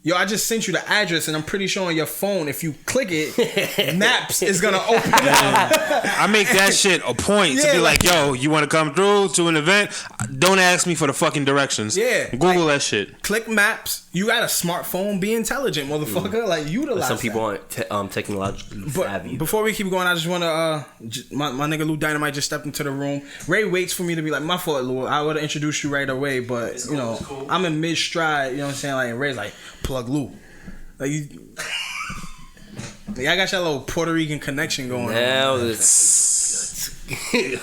Yo, I just sent you the address, and I'm pretty sure on your phone, if you click it, Maps is gonna open up. I make that shit a point to be like, yo, you want to come through to an event? Don't ask me for the fucking directions. Yeah, Google that shit. Click Maps. You got a smartphone. Be intelligent, motherfucker. Like, utilize. Some people aren't technologically savvy. Before we keep going, I just want to. My nigga Lou Dynamite just stepped into the room. Ray waits for me to be like, my fault, Lou. I would have introduced you right away, but it's cool. I'm in mid stride. You know what I'm saying? Like, and Ray's like, plug Lou. Like, I got your little Puerto Rican connection going on. Now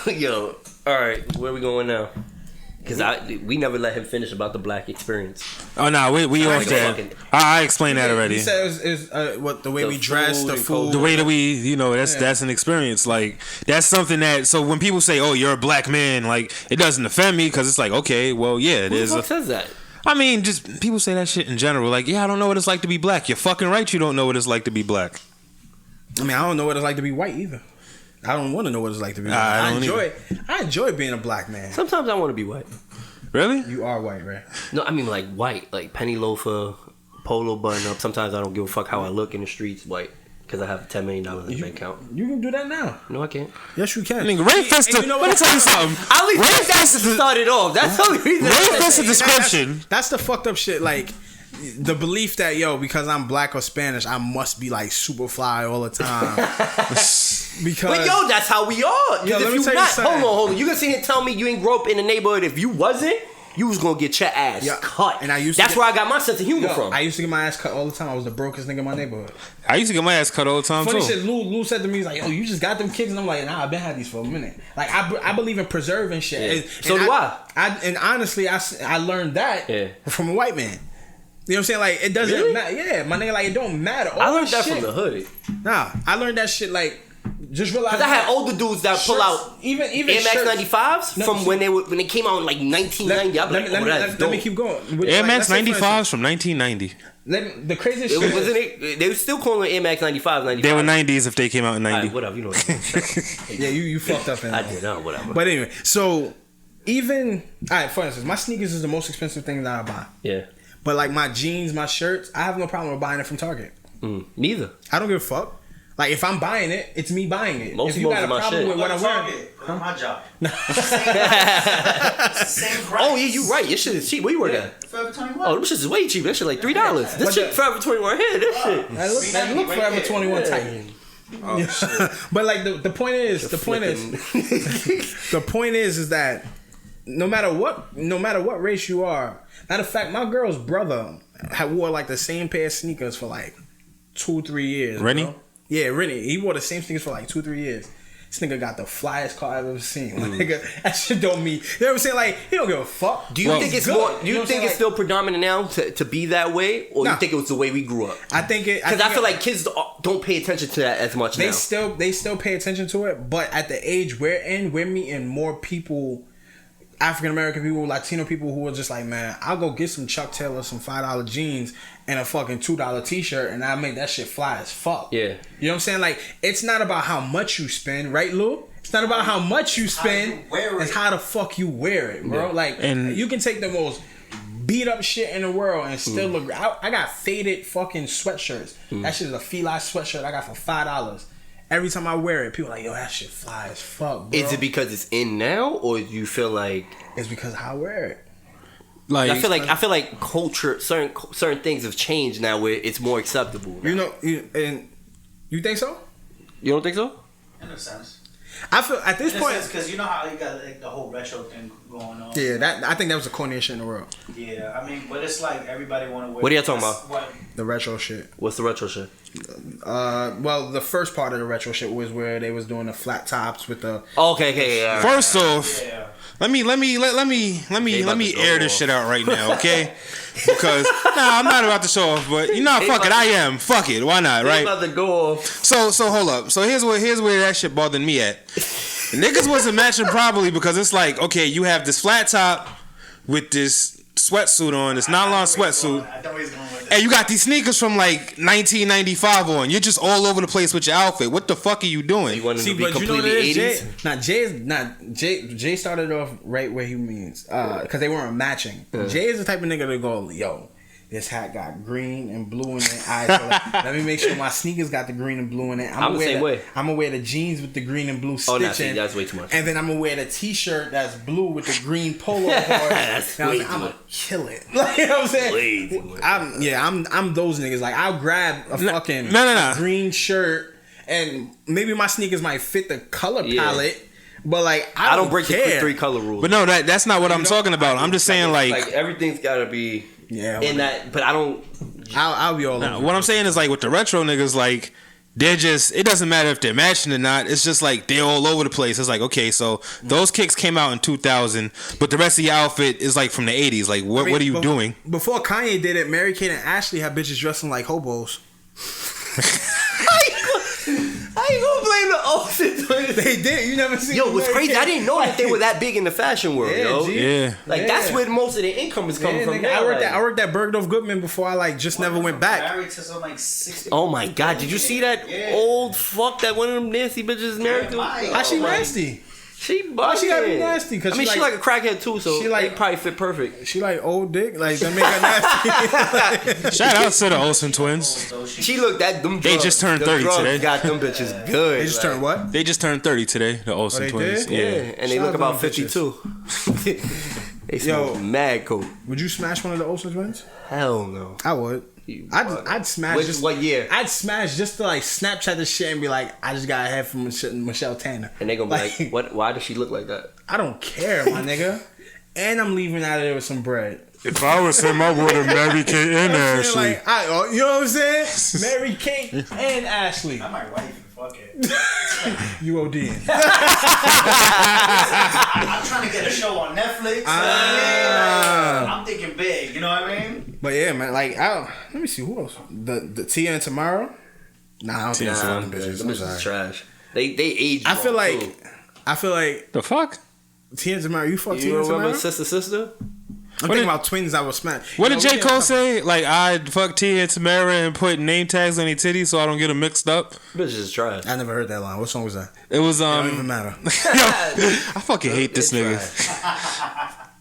yo, all right, where we going now? Because we never let him finish about the black experience. Oh no, we off there. I explained that already. He said it was what the way we dress, the food, the way that we, that's an experience. Like, that's something that. So when people say, "Oh, you're a black man," like, it doesn't offend me because it's like, okay, well, yeah, it is. Who says that? I mean, just people say that shit in general. Like, yeah, I don't know what it's like to be black. You're fucking right. You don't know what it's like to be black. I mean, I don't know what it's like to be white either. I don't want to know what it's like to be white. I enjoy being a black man. Sometimes I want to be white. Really? You are white, right? No, I mean, like, white, like penny loafer, polo button up. Sometimes I don't give a fuck how I look in the streets, white, because I have $10 million in the bank account. You can do that now. No, I can't. Yes, you can. Nigga, Ray Fest. Let me tell you something. At least that's started off. That's the only reason. Ray Fest description. That's the fucked up shit. Like, the belief that, yo, because I'm black or Spanish, I must be like super fly all the time. But yo, that's how we are. Because if you not, hold on. You can sit here and tell me you ain't grow up in a neighborhood if you wasn't. you was gonna get your ass cut. And I used That's where I got my sense of humor from. I used to get my ass cut all the time. I was the brokest nigga in my neighborhood. I used to get my ass cut all the time, Funny too. shit, Lou said to me, he's like, yo, you just got them kicks? And I'm like, nah, I've been had these for a minute. Like, I believe in preserving shit. Yeah. And So do I. And honestly, I learned that from a white man. You know what I'm saying? Like, it doesn't matter. Yeah, my nigga, like, it don't matter. I learned that from the hood. Nah, I learned that shit, like, just realize. Because I had older dudes that pull out even Air Max 95s from when they came out in like 1990. Let me keep going. Air Max 95s from 1990. The craziest shit. Wasn't it? They were still calling Air Max 95s. They were 90s if they came out in 90. Right, whatever, you know. Yeah, you fucked up in I that. did, whatever. But anyway, so even for instance, my sneakers is the most expensive thing that I buy. Yeah. But like my jeans, my shirts, I have no problem with buying it from Target. Neither. I don't give a fuck. Like if I'm buying it, it's me buying it. Most if you got a problem with what I'm wearing, my job. Same price. Oh yeah, you right. Your shit is cheap. Where you work at? Forever 21. Oh, this shit is way cheap. That shit like $3. This shit Forever 21 here. This shit. That look Forever 21 tight. Oh, shit. But like the point is that no matter what race you are. Matter of fact, my girl's brother had wore like the same pair of sneakers for like 2-3 years. Rennie? Bro. Yeah, Rennie. He wore the same sneakers for like 2-3 years. This nigga got the flyest car I've ever seen. Nigga, that shit don't mean. You know what I'm saying? Like, he don't give a fuck. Do you think it's more? Do you think it's still predominant now to be that way, or you think it was the way we grew up? I think it because I feel like kids don't pay attention to that as much. They still pay attention to it, but at the age we're in, we're meeting more people. African American people, Latino people who are just like, man, I'll go get some Chuck Taylor, some $5 jeans, and a fucking $2 t-shirt, and I'll make that shit fly as fuck. Yeah. You know what I'm saying? Like, it's not about how much you spend, right, Lou? It's not about how much you spend. It's how the fuck you wear it, bro. Yeah. Like, and you can take the most beat up shit in the world and still look. I got faded fucking sweatshirts. That shit is a Fila sweatshirt I got for $5. Every time I wear it, people are like, yo, that shit fly as fuck, bro. Is it because it's in now, or do you feel like it's because how I wear it? Like I feel like culture, certain things have changed now where it's more acceptable now. You know, and you think so? You don't think so? In a sense. I feel at this point because you know how you got like the whole retro thing going on. Yeah, I think that was the corniest shit in the world. Yeah, I mean, but it's like everybody want to wear. What are you talking about? The retro shit. What's the retro shit? Well, the first part of the retro shit was where they was doing the flat tops with the. Okay, yeah. First off, let me air this shit out right now, okay? Because I'm not about to show off, but you know, fuck it, I am. Fuck it, why not, right? About to go off. So hold up. So here's where that shit bothered me at. Niggas wasn't matching properly because it's like, okay, you have this flat top with this sweatsuit on, this nylon sweatsuit, and you got these sneakers from like 1995 on. You're just all over the place with your outfit. What the fuck are you doing? You want to be completely 80s? Jay started off right where he means, because they weren't matching. Jay is the type of nigga to go, yo, this hat got green and blue in it. Let me make sure my sneakers got the green and blue in it. I'm the same way. I'm gonna wear the jeans with the green and blue stitching. That's way too much. And then I'm gonna wear the t-shirt that's blue with the green polo. That's way too much. I'm gonna kill it. Like, you know what I'm saying? Way too much. I'm those niggas. Like, I'll grab a fucking green shirt, and maybe my sneakers might fit the color palette. But like, I don't break the 3 color rule. But no, that's not what I'm talking about. I'm just saying like everything's gotta be. Yeah, in that, but I don't. I'll be all over. What I'm saying is like with the retro niggas, like they're just. It doesn't matter if they're matching or not. It's just like they're all over the place. It's like, okay, so those kicks came out in 2000, but the rest of your outfit is like from the 80s. Like what are you doing? Before Kanye did it, Mary Kate and Ashley had bitches dressing like hobos. How you gonna blame the Olsen twins? They did. You never seen. Yo, what's crazy? I didn't know that they were that big in the fashion world, yo. Yeah. Like that's where most of their income is coming from. Nigga, I worked at Bergdorf Goodman before I like just never went back. Married to some like 60. Oh my god! Did you see that old fuck that one of them nasty bitches married to? How she nasty? She bugging. She gotta be nasty. Cause she like a crackhead too, so she like probably fit perfect. She like old dick, like that make her nasty. Shout out to the Olsen twins. She looked at them. They just turned 30 today. Got them bitches good. They just turned what? They just turned 30 today. The Olsen twins. Did? Yeah, and they look about 52. They smell mad cool. Would you smash one of the Olsen twins? Hell no. I would. I'd smash. What year? I'd smash just to like Snapchat this shit and be like, I just got a head from Michelle Tanner. And they gonna be like, what? Why does she look like that? I don't care, my nigga. and I'm leaving out of there with some bread. If I was him, I would have married Kate and Ashley. Like, you know what I'm saying? Marry Kate and Ashley. I'm my wife. Fuck it. You ODing. I'm trying to get a show on Netflix. I'm thinking big. You know what I mean? But yeah, man. Like, let me see who else. The Tia and Tomorrow. Nah, I don't think it's one of them bitches. Them bitches is trash. They age. I feel like the fuck. Tia and Tomorrow. You fuck Tia You and remember Tomorrow? Sister? I'm thinking about twins I was smash. What did J. Cole say? Like, I'd fuck Tia and Tamara and put name tags on their titties so I don't get them mixed up. Bitches is trash. I never heard that line. What song was that? It was It don't even matter. Yo, I fucking hate this nigga.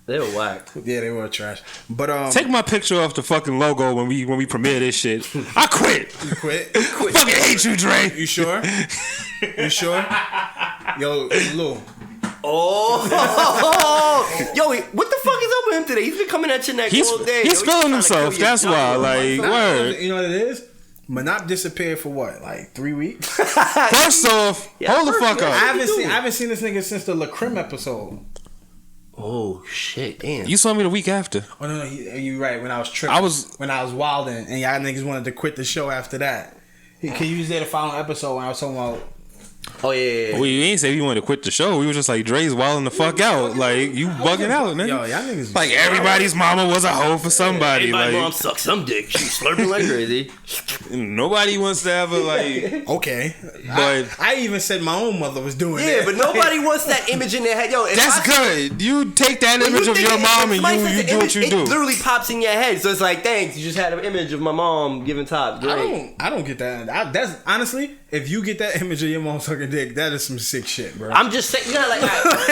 They were whack. Yeah, they were trash. But Take my picture off the fucking logo when we premiere this shit. I quit. You quit? I fucking hate you, Dre. You sure? You sure? Yo, Lou. Oh, yo, what the fuck is up with him today? He's been coming at your neck all day. He's feeling himself. That's why. Like, word. You know what it is? Monop disappeared for what? Like 3 weeks? First off, hold the fuck up. I haven't seen this nigga since the LaCrim episode. Oh shit, damn. You saw me the week after. Oh no, you right. When I was tripping, when I was wilding, and y'all niggas wanted to quit the show after that. Can you use that the following episode when I was talking about? Oh yeah. Well, you ain't say you wanted to quit the show. We was just like, Dre's wilding the fuck out. Like, you bugging out, nigga. Yo, y'all niggas. Like, everybody's mama was a hoe for somebody. My Like, mom sucks some dick. She's slurping like crazy. Nobody wants to have a, like... Okay. But... I even said my own mother was doing Yeah, that. but nobody wants that image in their head. Yo, That's good. You take that image of your mom and you do what you do. It literally pops in your head. So it's like, thanks, you just had an image of my mom giving top. Great. I don't get that. That's honestly, if you get that image of your mom sucking dick, that is some sick shit, bro. I'm just saying, you know, like,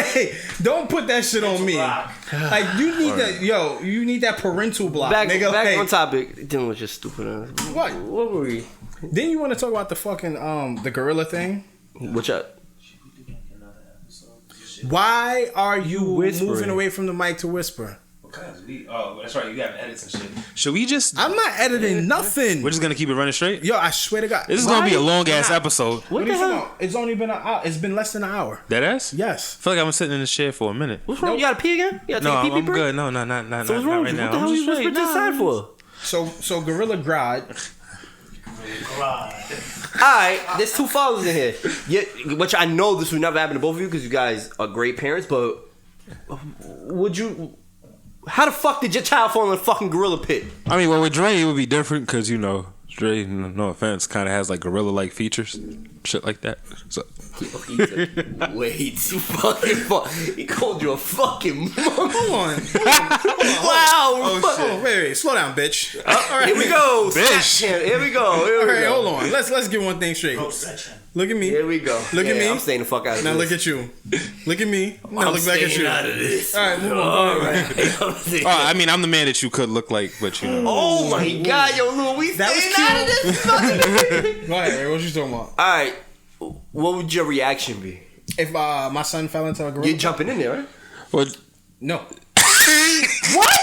hey, don't put that shit on me. Like, you need that, you need that parental block, nigga. Back like, on topic, dealing with your stupid ass. What were we? Didn't you want to talk about the fucking the gorilla thing? Which Why are you whispering? moving away from the mic to whisper? Because that's right. You have edits and shit. Should we just... I'm not editing nothing. We're just going to keep it running straight? Yo, I swear to God. This is going to be a long-ass episode. What the hell? It's only been an hour. It's been less than an hour. That ass? Yes. I feel like I've been sitting in this chair for a minute. What's wrong? You gotta pee again? You gotta No, take a pee I'm break? good. No, not So what's wrong right with you? now. What the hell I'm you just whispered this side for? So Gorilla Grodd. Alright, there's two fathers in here. Yeah, which I know this would never happen to both of you because you guys are great parents, but would you... How the fuck did your child fall in a fucking gorilla pit? I mean, well, with Dre, it would be different because, Dre, no offense, kind of has like gorilla-like features. Shit like that. So... Way too fucking far. He called you a fucking monkey. Hold on. Wow. Oh, wait. Slow down, bitch. All right. Here we go. Bitch. Here we go. All right, hold on. Let's get one thing straight. Look at me. Here we go. Look at me. I'm staying the fuck out of now this. Look at you. Look at me. Now I'm look back at you. out of this. All right, move on. All right. I mean, I'm the man that you could look like, but Oh my god, yo, Lou, we That was staying out of this fucking Go ahead. What you talking about? All right. What would your reaction be? If my son fell into a gorilla, You're jumping in there, right? Well, no, What?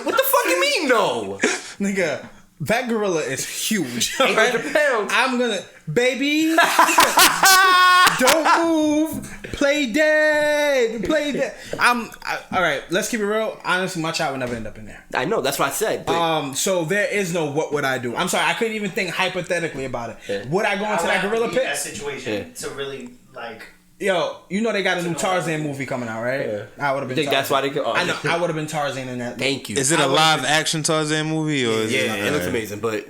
What the fuck you mean, no? nigga. That gorilla is huge. 800 pounds. I'm gonna, baby. Don't move. Play dead. All right. Let's keep it real. Honestly, my child would never end up in there. I know, that's what I said. But So there is no what would I do. I'm sorry. I couldn't even think hypothetically about it. Yeah. Would I go into that gorilla pit? That situation to really like. Yo, you know they got a new Tarzan movie coming out, right? Yeah. I would have been. think Tarzan. that's why they could. I know. I would have been Tarzan in that. Thank you. is it a live action Tarzan movie or is Yeah, it looks amazing, but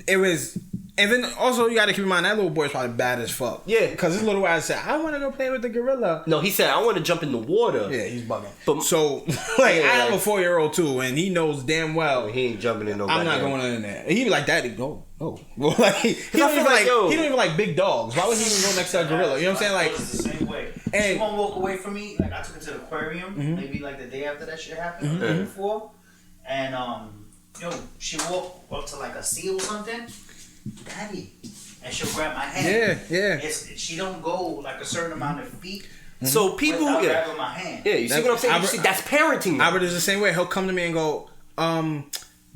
It was, and then also you got to keep in mind that little boy's probably bad as fuck. Yeah. because this little guy said, "I want to go play with the gorilla." no, he said I want to jump in the water. Yeah, he's bugging. But- So, like, Yeah, I have a like- 4-year-old too, and he knows damn well He ain't jumping in no. I'm not goddamn- going in there. He be like, "Daddy, go." Well, like he don't feel even like, like yo- he don't even like big dogs. Why would he even go next to a gorilla? You know what I'm saying? Like, It's the same way. Hey. She won't walk away from me. Like I took her to the aquarium, maybe like the day after that shit happened, or the day before, and she walked up to like a seal or something, Daddy, and she'll grab my hand. yeah. She don't go like a certain amount of feet. So people, without yeah, grabbing my hand. yeah. You see what I'm saying? You see, that's parenting. Albert is the same way. He'll come to me and go,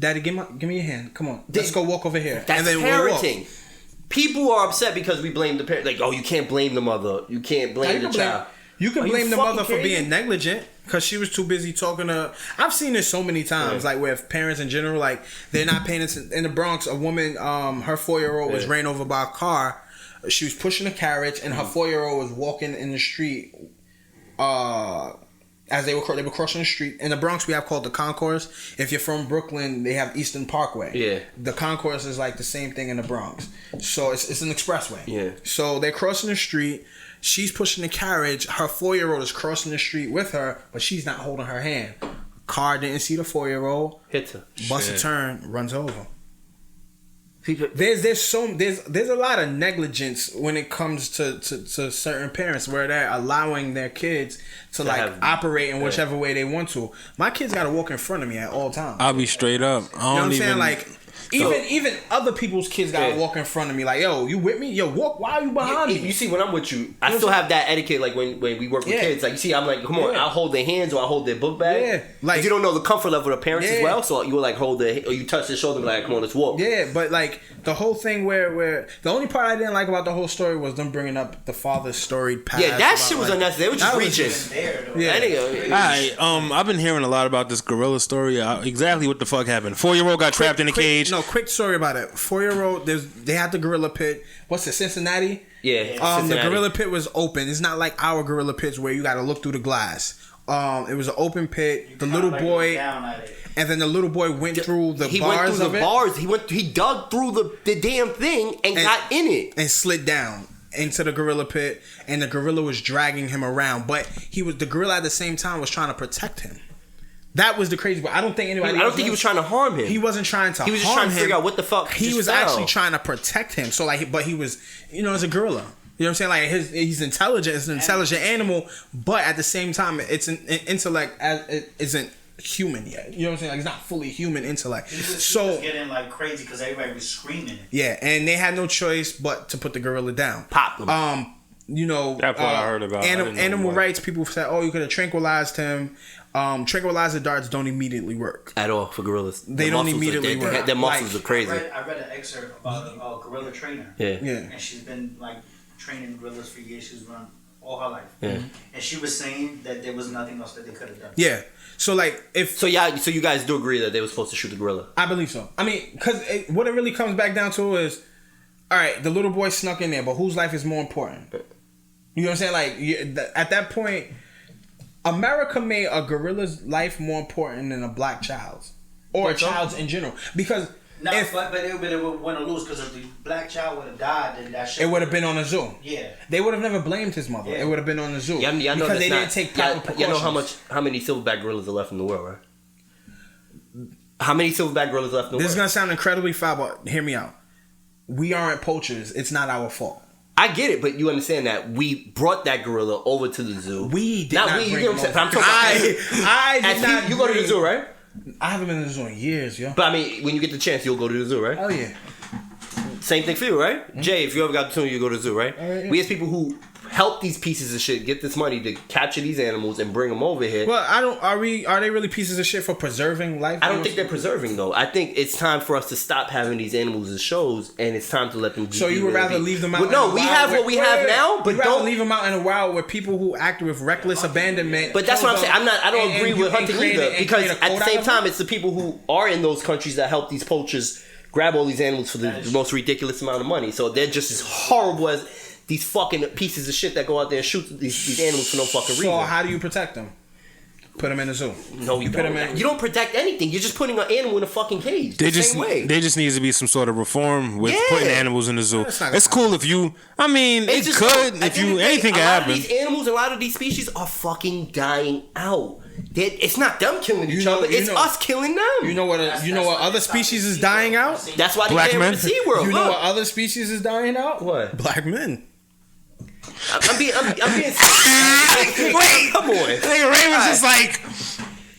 "Daddy, give me your hand. Come on, let's go walk over here." That's and then we'll walk. parenting. People are upset because we blame the parent. Like, oh, you can't blame the mother. You can't blame the child. You can blame the mother for being negligent because she was too busy talking to. I've seen this so many times, like where parents in general, like they're not paying attention. In the Bronx, a woman, her 4-year-old was ran over by a car. She was pushing a carriage, and her 4-year-old was walking in the street. As they were crossing the street in the Bronx, we have called the concourse. If you're from Brooklyn, they have Eastern Parkway. Yeah, the concourse is like the same thing in the Bronx. So it's an expressway. Yeah. So they're crossing the street. She's pushing the carriage. Her 4-year-old is crossing the street with her, but she's not holding her hand. Car didn't see the 4-year-old. Hits her. Busts a turn, runs over. There's a lot of negligence when it comes to certain parents where they're allowing their kids to operate in whichever way they want to. My kids gotta walk in front of me at all times. I'll be straight up. You know what I'm saying? Like even other people's kids gotta walk in front of me. Like, yo, you with me? Yo, walk. Why are you behind me? You see, when I'm with you, I still have that etiquette. Like when we work with kids, like you see, I'm like, come on, I'll hold their hands or I'll hold their book bag. Yeah, like you don't know the comfort level of the parents as well, so you will like hold their or you touch their shoulder, and be like, come on, let's walk. Yeah, but like the whole thing where the only part I didn't like about the whole story was them bringing up the father's storied past. Yeah, that shit was unnecessary. They were just reaching. I've been hearing a lot about this Gorrilla story. Exactly what the fuck happened? 4-year-old got trapped in a cage. No, quick story about it. 4-year-old, they had the Gorilla pit. What's it, Cincinnati? Yeah. The Gorilla pit was open. It's not like our Gorilla pits where you got to look through the glass. It was an open pit. The little boy, and then the little boy went through the bars of it. He dug through the damn thing and got in it and slid down into the Gorilla pit. And the gorilla was dragging him around, but the gorilla at the same time was trying to protect him. That was the crazy part. I don't think anybody. I don't think he was trying to harm him. He wasn't trying to. He was just trying to figure out what the fuck. He was actually trying to protect him. So like, but he was, as a gorilla. You know what I'm saying? Like he's intelligent. It's an intelligent animal, but at the same time, it's an intellect it isn't human yet. You know what I'm saying? Like it's not fully human intellect. He was getting like crazy because everybody was screaming. Yeah, and they had no choice but to put the gorilla down. Pop them. That part I heard about. Animal rights people said, "Oh, you could have tranquilized him." Tranquilizer darts don't immediately work at all for gorillas. They don't immediately work. Their muscles are crazy. I read an excerpt about a gorilla trainer. Yeah. And she's been like training gorillas for years. She's run all her life. Yeah. And she was saying that there was nothing else that they could have done. Yeah. So like so you guys do agree that they were supposed to shoot the gorilla? I believe so. I mean, because what it really comes back down to is, all right, the little boy snuck in there, but whose life is more important? You know what I'm saying? Like at that point, America made a gorilla's life more important than a black child's or a child's in general. Because but it would want to lose because if the black child would have died, then that shit. It would have been on the zoo. Yeah. They would have never blamed his mother. Yeah. It would have been on the zoo. Yeah, I know because they didn't take proper precautions. You know how many silverback gorillas are left in the world, right? How many silverback gorillas left in the world? This is gonna sound incredibly foul, but hear me out. We aren't poachers. It's not our fault. I get it, but you understand that we brought that gorilla over to the zoo. We did not bring him over. I'm talking I did not. You go to the zoo, right? I haven't been to the zoo in years, yo. But I mean, when you get the chance, you'll go to the zoo, right? Oh yeah. Same thing for you, right? Mm-hmm. Jay, if you ever got the opportunity, you go to the zoo, right? Yeah. We as people who help these pieces of shit get this money to capture these animals and bring them over here. Well, are they really pieces of shit for preserving life? I don't think they're preserving though. I think it's time for us to stop having these animals as shows, and it's time to let them. So you would rather leave them out? Well, no, we have what we have now, but don't leave them out in the wild where people who act with reckless abandonment. But that's what I'm saying. I don't agree with hunting either, because at the same time, it's the people who are in those countries that help these poachers grab all these animals for the most ridiculous amount of money. So they're just as horrible as these fucking pieces of shit that go out there and shoot these animals for no fucking reason. So how do you protect them? Put them in a zoo. No, you don't. You don't protect anything. You're just putting an animal in a fucking cage. There just needs to be some sort of reform with putting animals in the zoo. It's cool if you. I mean, it could if you. Anything can happen. These animals, a lot of these species are fucking dying out. It's not them killing each other. It's us killing them. You know what other species is dying out? That's why they came to SeaWorld. You know what other species is dying out? What? Black men. I'm being. Wait, come on. Raymond's just like.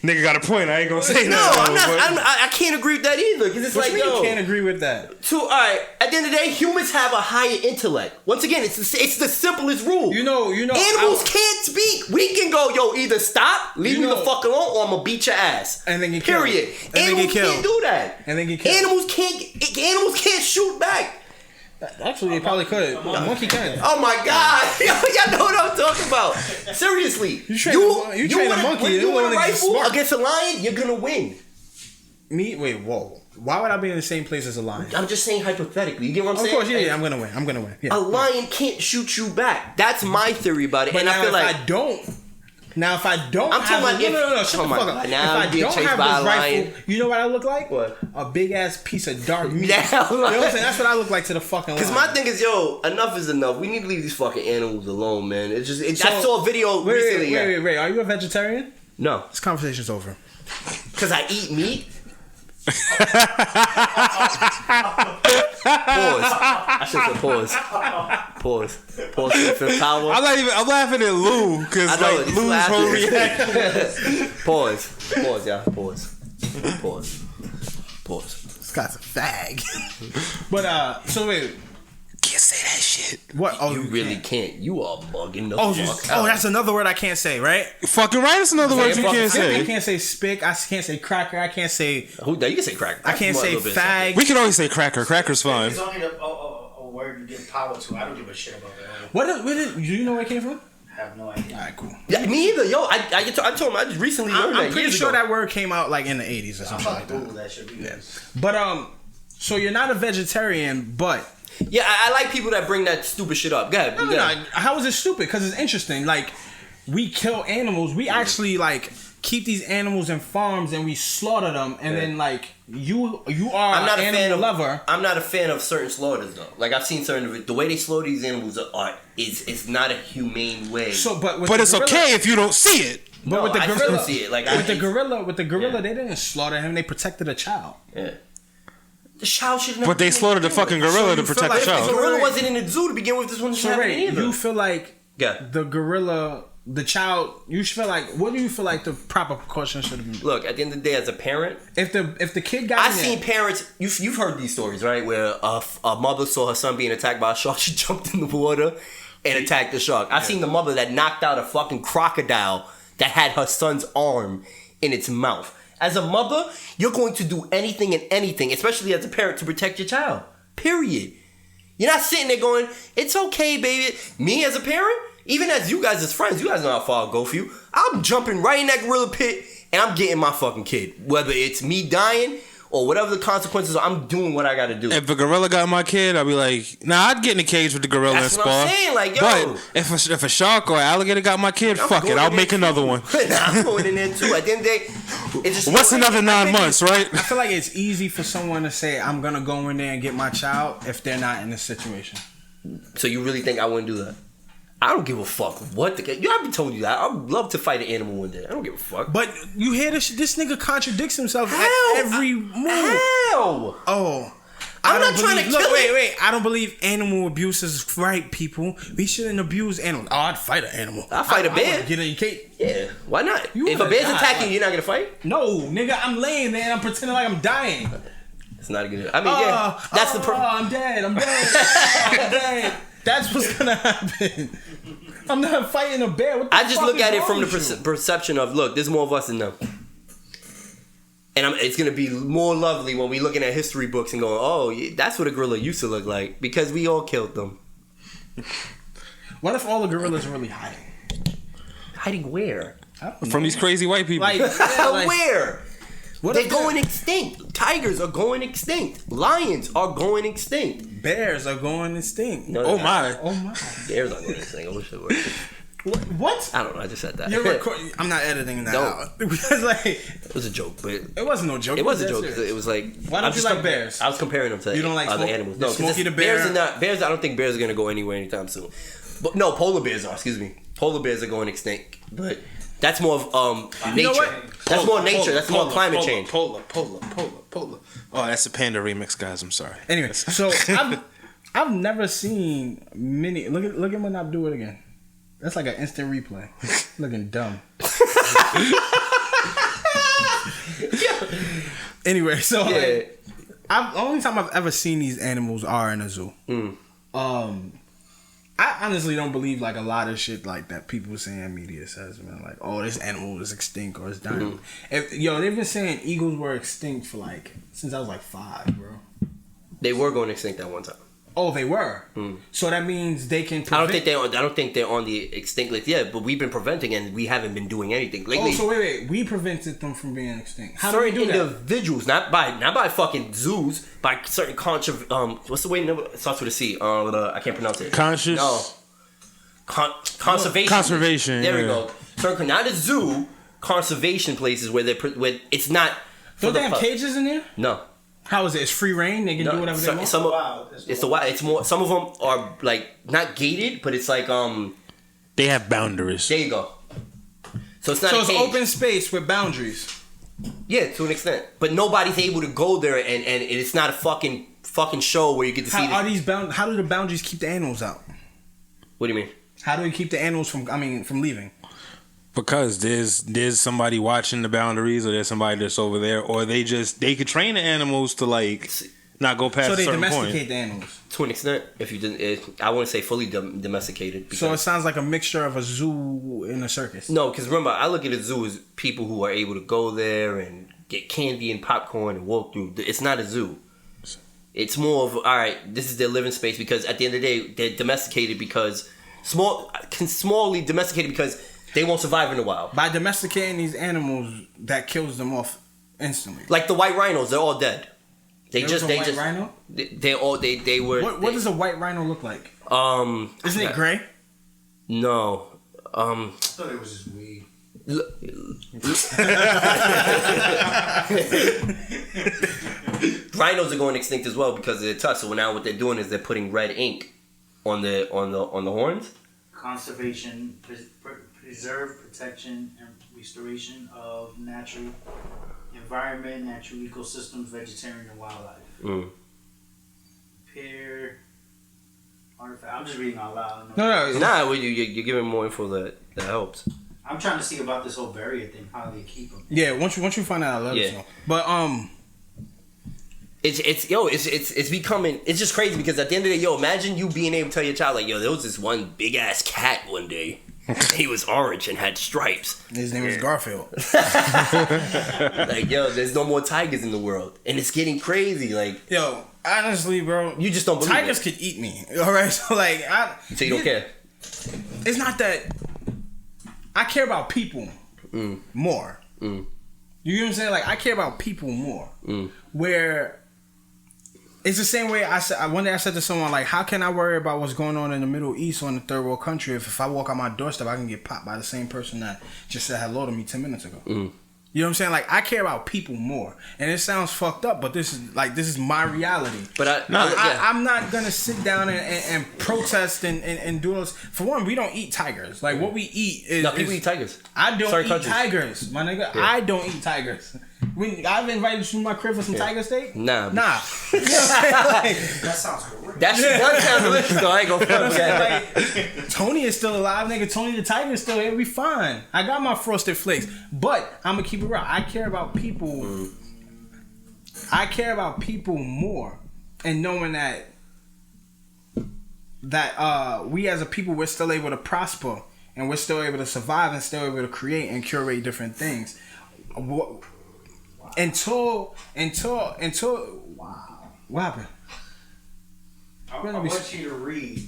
Nigga got a point. I ain't gonna say that. No, I can't agree with that either. Because it's like, you can't agree with that. All right. At the end of the day, humans have a higher intellect. Once again, it's the simplest rule. You know. Animals can't speak. We can go, either stop, leave me the fuck alone, or I'm gonna beat your ass. And then get killed. Period. Animals can't do that. And then get killed. Animals can't shoot back. Actually, they probably could. A monkey can. Oh my god! Y'all know what I'm talking about. about? Seriously. You train a monkey. When you want a rifle smart. against a lion, you're gonna win. Wait, whoa. Why would I be in the same place as a lion? I'm just saying hypothetically. You get what I'm saying? Of course, yeah, I'm gonna win. Yeah. A lion can't shoot you back. That's my theory about it. But and I feel like if I don't. Now, if I don't I'm have talking about no, shut the fuck up. Now if I don't have by this rifle, you know what I look like? What? A big ass piece of dark meat. Yeah, you know what I'm saying? That's what I look like to the fucking lion. Because my thing is, enough is enough. We need to leave these fucking animals alone, man. It's just, I saw a video recently. Wait. Are you a vegetarian? No. This conversation's over. Because I eat meat? Pause. I should say pause. Pause for the fifth power. I'm laughing at Lou because like Lou's whole reaction. Pause, y'all. Pause. This guy's a fag. But so wait. Can't say that shit. What? Oh, you really can't. You are bugging the fuck out. Oh, that's another word I can't say, right? Fucking right. That's another word you can't say. I can't say spick. I can't say cracker. I can't say. You can say cracker. I can't say fag. We can always say cracker. Cracker's fine. It's only a word you give power to. I don't give a shit about that. Do you know where it came from? I have no idea. All right, cool. Yeah, me either. Yo, I told him I just recently learned that. I'm pretty sure that word came out like in the 80s or something like that. That shit. Yeah. But so you're not a vegetarian, but. Yeah, I like people that bring that stupid shit up. Go ahead. No. How is it stupid? Because it's interesting. Like, we kill animals. We actually, like, keep these animals in farms and we slaughter them. And then, like, you are an animal lover. I'm not a fan of certain slaughters, though. Like, I've seen certain... The way they slaughter these animals is not a humane way. So, but it's okay if you don't see it. But with the gorilla... I see it. Like, with the gorilla, they didn't slaughter him. They protected a child. Yeah. The child should never. But they slaughtered the fucking gorilla to protect the child. The gorilla wasn't in the zoo to begin with. This one shouldn't happen either. You feel like the gorilla, the child. You feel like. What do you feel like the proper precaution should have been? Look, at the end of the day, as a parent, if the kid got, I've seen parents. You've heard these stories, right? Where a mother saw her son being attacked by a shark. She jumped in the water and attacked the shark. I've seen the mother that knocked out a fucking crocodile that had her son's arm in its mouth. As a mother, you're going to do anything and anything, especially as a parent, to protect your child. Period. You're not sitting there going, it's okay, baby. Me as a parent, even as you guys as friends, you guys know how far I'll go for you. I'm jumping right in that gorilla pit and I'm getting my fucking kid. Whether it's me dying or whatever the consequences are, I'm doing what I gotta do. If a gorilla got my kid, I'd be like, I'd get in the cage with the gorilla and spar. That's what I'm saying, like, yo. But if a shark or alligator got my kid, fuck it, I'll make another one. I'm going in there too. At the end of the day, it's just... What's another 9 months, right? I feel like it's easy for someone to say, I'm gonna go in there and get my child if they're not in this situation. So you really think I wouldn't do that? I don't give a fuck what the... I've been telling you that. I would love to fight an animal one day. I don't give a fuck. But you hear this nigga contradicts himself at every move. Hell! Oh. I'm not trying to kill it. Wait. I don't believe animal abuse is right, people. We shouldn't abuse animals. Oh, I'd fight an animal. I'd fight a bear. Get in your cage. Yeah, why not? If a bear's attacking you, you're not gonna fight? No, nigga, I'm laying there and I'm pretending like I'm dying. It's not a good... I mean, yeah. That's the... I'm dead. I'm dead. That's what's gonna happen. I'm not fighting a bear. What the I just fuck look at it wrong from the with you? perception of, look, there's more of us than them. And it's going to be more lovely when we're looking at history books and going, oh, yeah, that's what a gorilla used to look like. Because we all killed them. What if all the gorillas are really hiding? Hiding where? From these crazy white people. Where? They're going extinct. Tigers are going extinct. Lions are going extinct. Bears are going extinct. No, my. Bears are going extinct. I wish they were. What? I don't know. I just said that. I'm not editing that out. Because it was a joke, but it wasn't no joke. It was a joke. It was like, why don't you like bears? I was comparing them to you don't like other animals. No, Smokey the bear. Bears. I don't think bears are gonna go anywhere anytime soon. But no, polar bears are. Excuse me. Polar bears are going extinct. But that's more of nature. You know what? That's more nature. That's more climate change. Polar. Oh, that's a Panda remix, guys. I'm sorry. Anyway, so I've never seen many. Look at when I do it again. That's like an instant replay. Looking dumb. Anyway, so the only time I've ever seen these animals are in a zoo. I honestly don't believe like a lot of shit like that people saying media says, man. Like, oh, this animal is extinct or it's dying. They've been saying eagles were extinct for like since I was like 5, bro. They were going extinct at one time. Oh, they were. So that means they can. I don't think they're on the extinct list yet. But we've been preventing, and we haven't been doing anything lately. Oh, so wait. We prevented them from being extinct. How certain do we do individuals, not by fucking zoos, by certain what's the way it starts with a C? I can't pronounce it. Conscious. No. Conservation. Conservation. There we go. Certain, not a zoo. Conservation places where it's not. Don't they have cages in there? No. How is it? It's free reign. They can do whatever they want. It's the wild. It's more. Some of them are like not gated, but it's like They have boundaries. There you go. So it's not. So it's open space with boundaries. Yeah, to an extent, but nobody's able to go there, and it's not a fucking show where you get to see. How do the boundaries keep the animals out? What do you mean? How do we keep the animals from leaving? Because there's somebody watching the boundaries, or there's somebody that's over there, or they could train the animals to like not go past a certain point. So they domesticate the animals to an extent. If you didn't, I wouldn't say fully domesticated. So it sounds like a mixture of a zoo and a circus. No, because remember, I look at a zoo as people who are able to go there and get candy and popcorn and walk through. It's not a zoo. It's more of, all right, this is their living space, because at the end of the day, they're domesticated because smallly domesticated because they won't survive in the wild. By domesticating these animals, that kills them off instantly. Like the white rhinos, they're all dead. Rhino? They were. What does a white rhino look like? Isn't it gray? No. I thought it was just weed. Rhinos are going extinct as well because of their tusk. So now what they're doing is they're putting red ink on the horns. Conservation, preserve, protection, and restoration of natural environment, natural ecosystems, vegetarian and wildlife. Repair artifact. I'm just reading out loud. Nah, you're giving more info that helps. I'm trying to see about this whole barrier thing, how they keep them. Yeah, once you find out, let us know. But it's becoming, it's just crazy because at the end of the day, imagine you being able to tell your child like, there was this one big ass cat one day. He was orange and had stripes. His name was Garfield. Like, there's no more tigers in the world, and it's getting crazy. Like, honestly, bro, you just don't believe tigers could eat me. All right, so like, so you don't care. It's not that I care about people more. You know what I'm saying? Like, I care about people more. Where it's the same way one day I said to someone, like, how can I worry about what's going on in the Middle East or in the third world country if I walk out my doorstep I can get popped by the same person that just said hello to me 10 minutes ago? You know what I'm saying? Like, I care about people more, and it sounds fucked up, but this is my reality. But I'm not gonna sit down and protest and do those. For one, we don't eat tigers. Like, what we eat is people eat tigers. I don't eat tigers, my nigga. Yeah. I don't eat tigers. When I've invited you to my crib for some tiger steak, nah. You know what I'm saying? That sounds good. That shit does sound delicious though. I ain't gonna front like, Tony is still alive, nigga. Tony the tiger is still here. We fine. I got my frosted flakes, but I'm gonna keep it real. I care about people. I care about people more, and knowing that we as a people, we're still able to prosper, and we're still able to survive, and still able to create and curate different things. Until what happened? I want you to read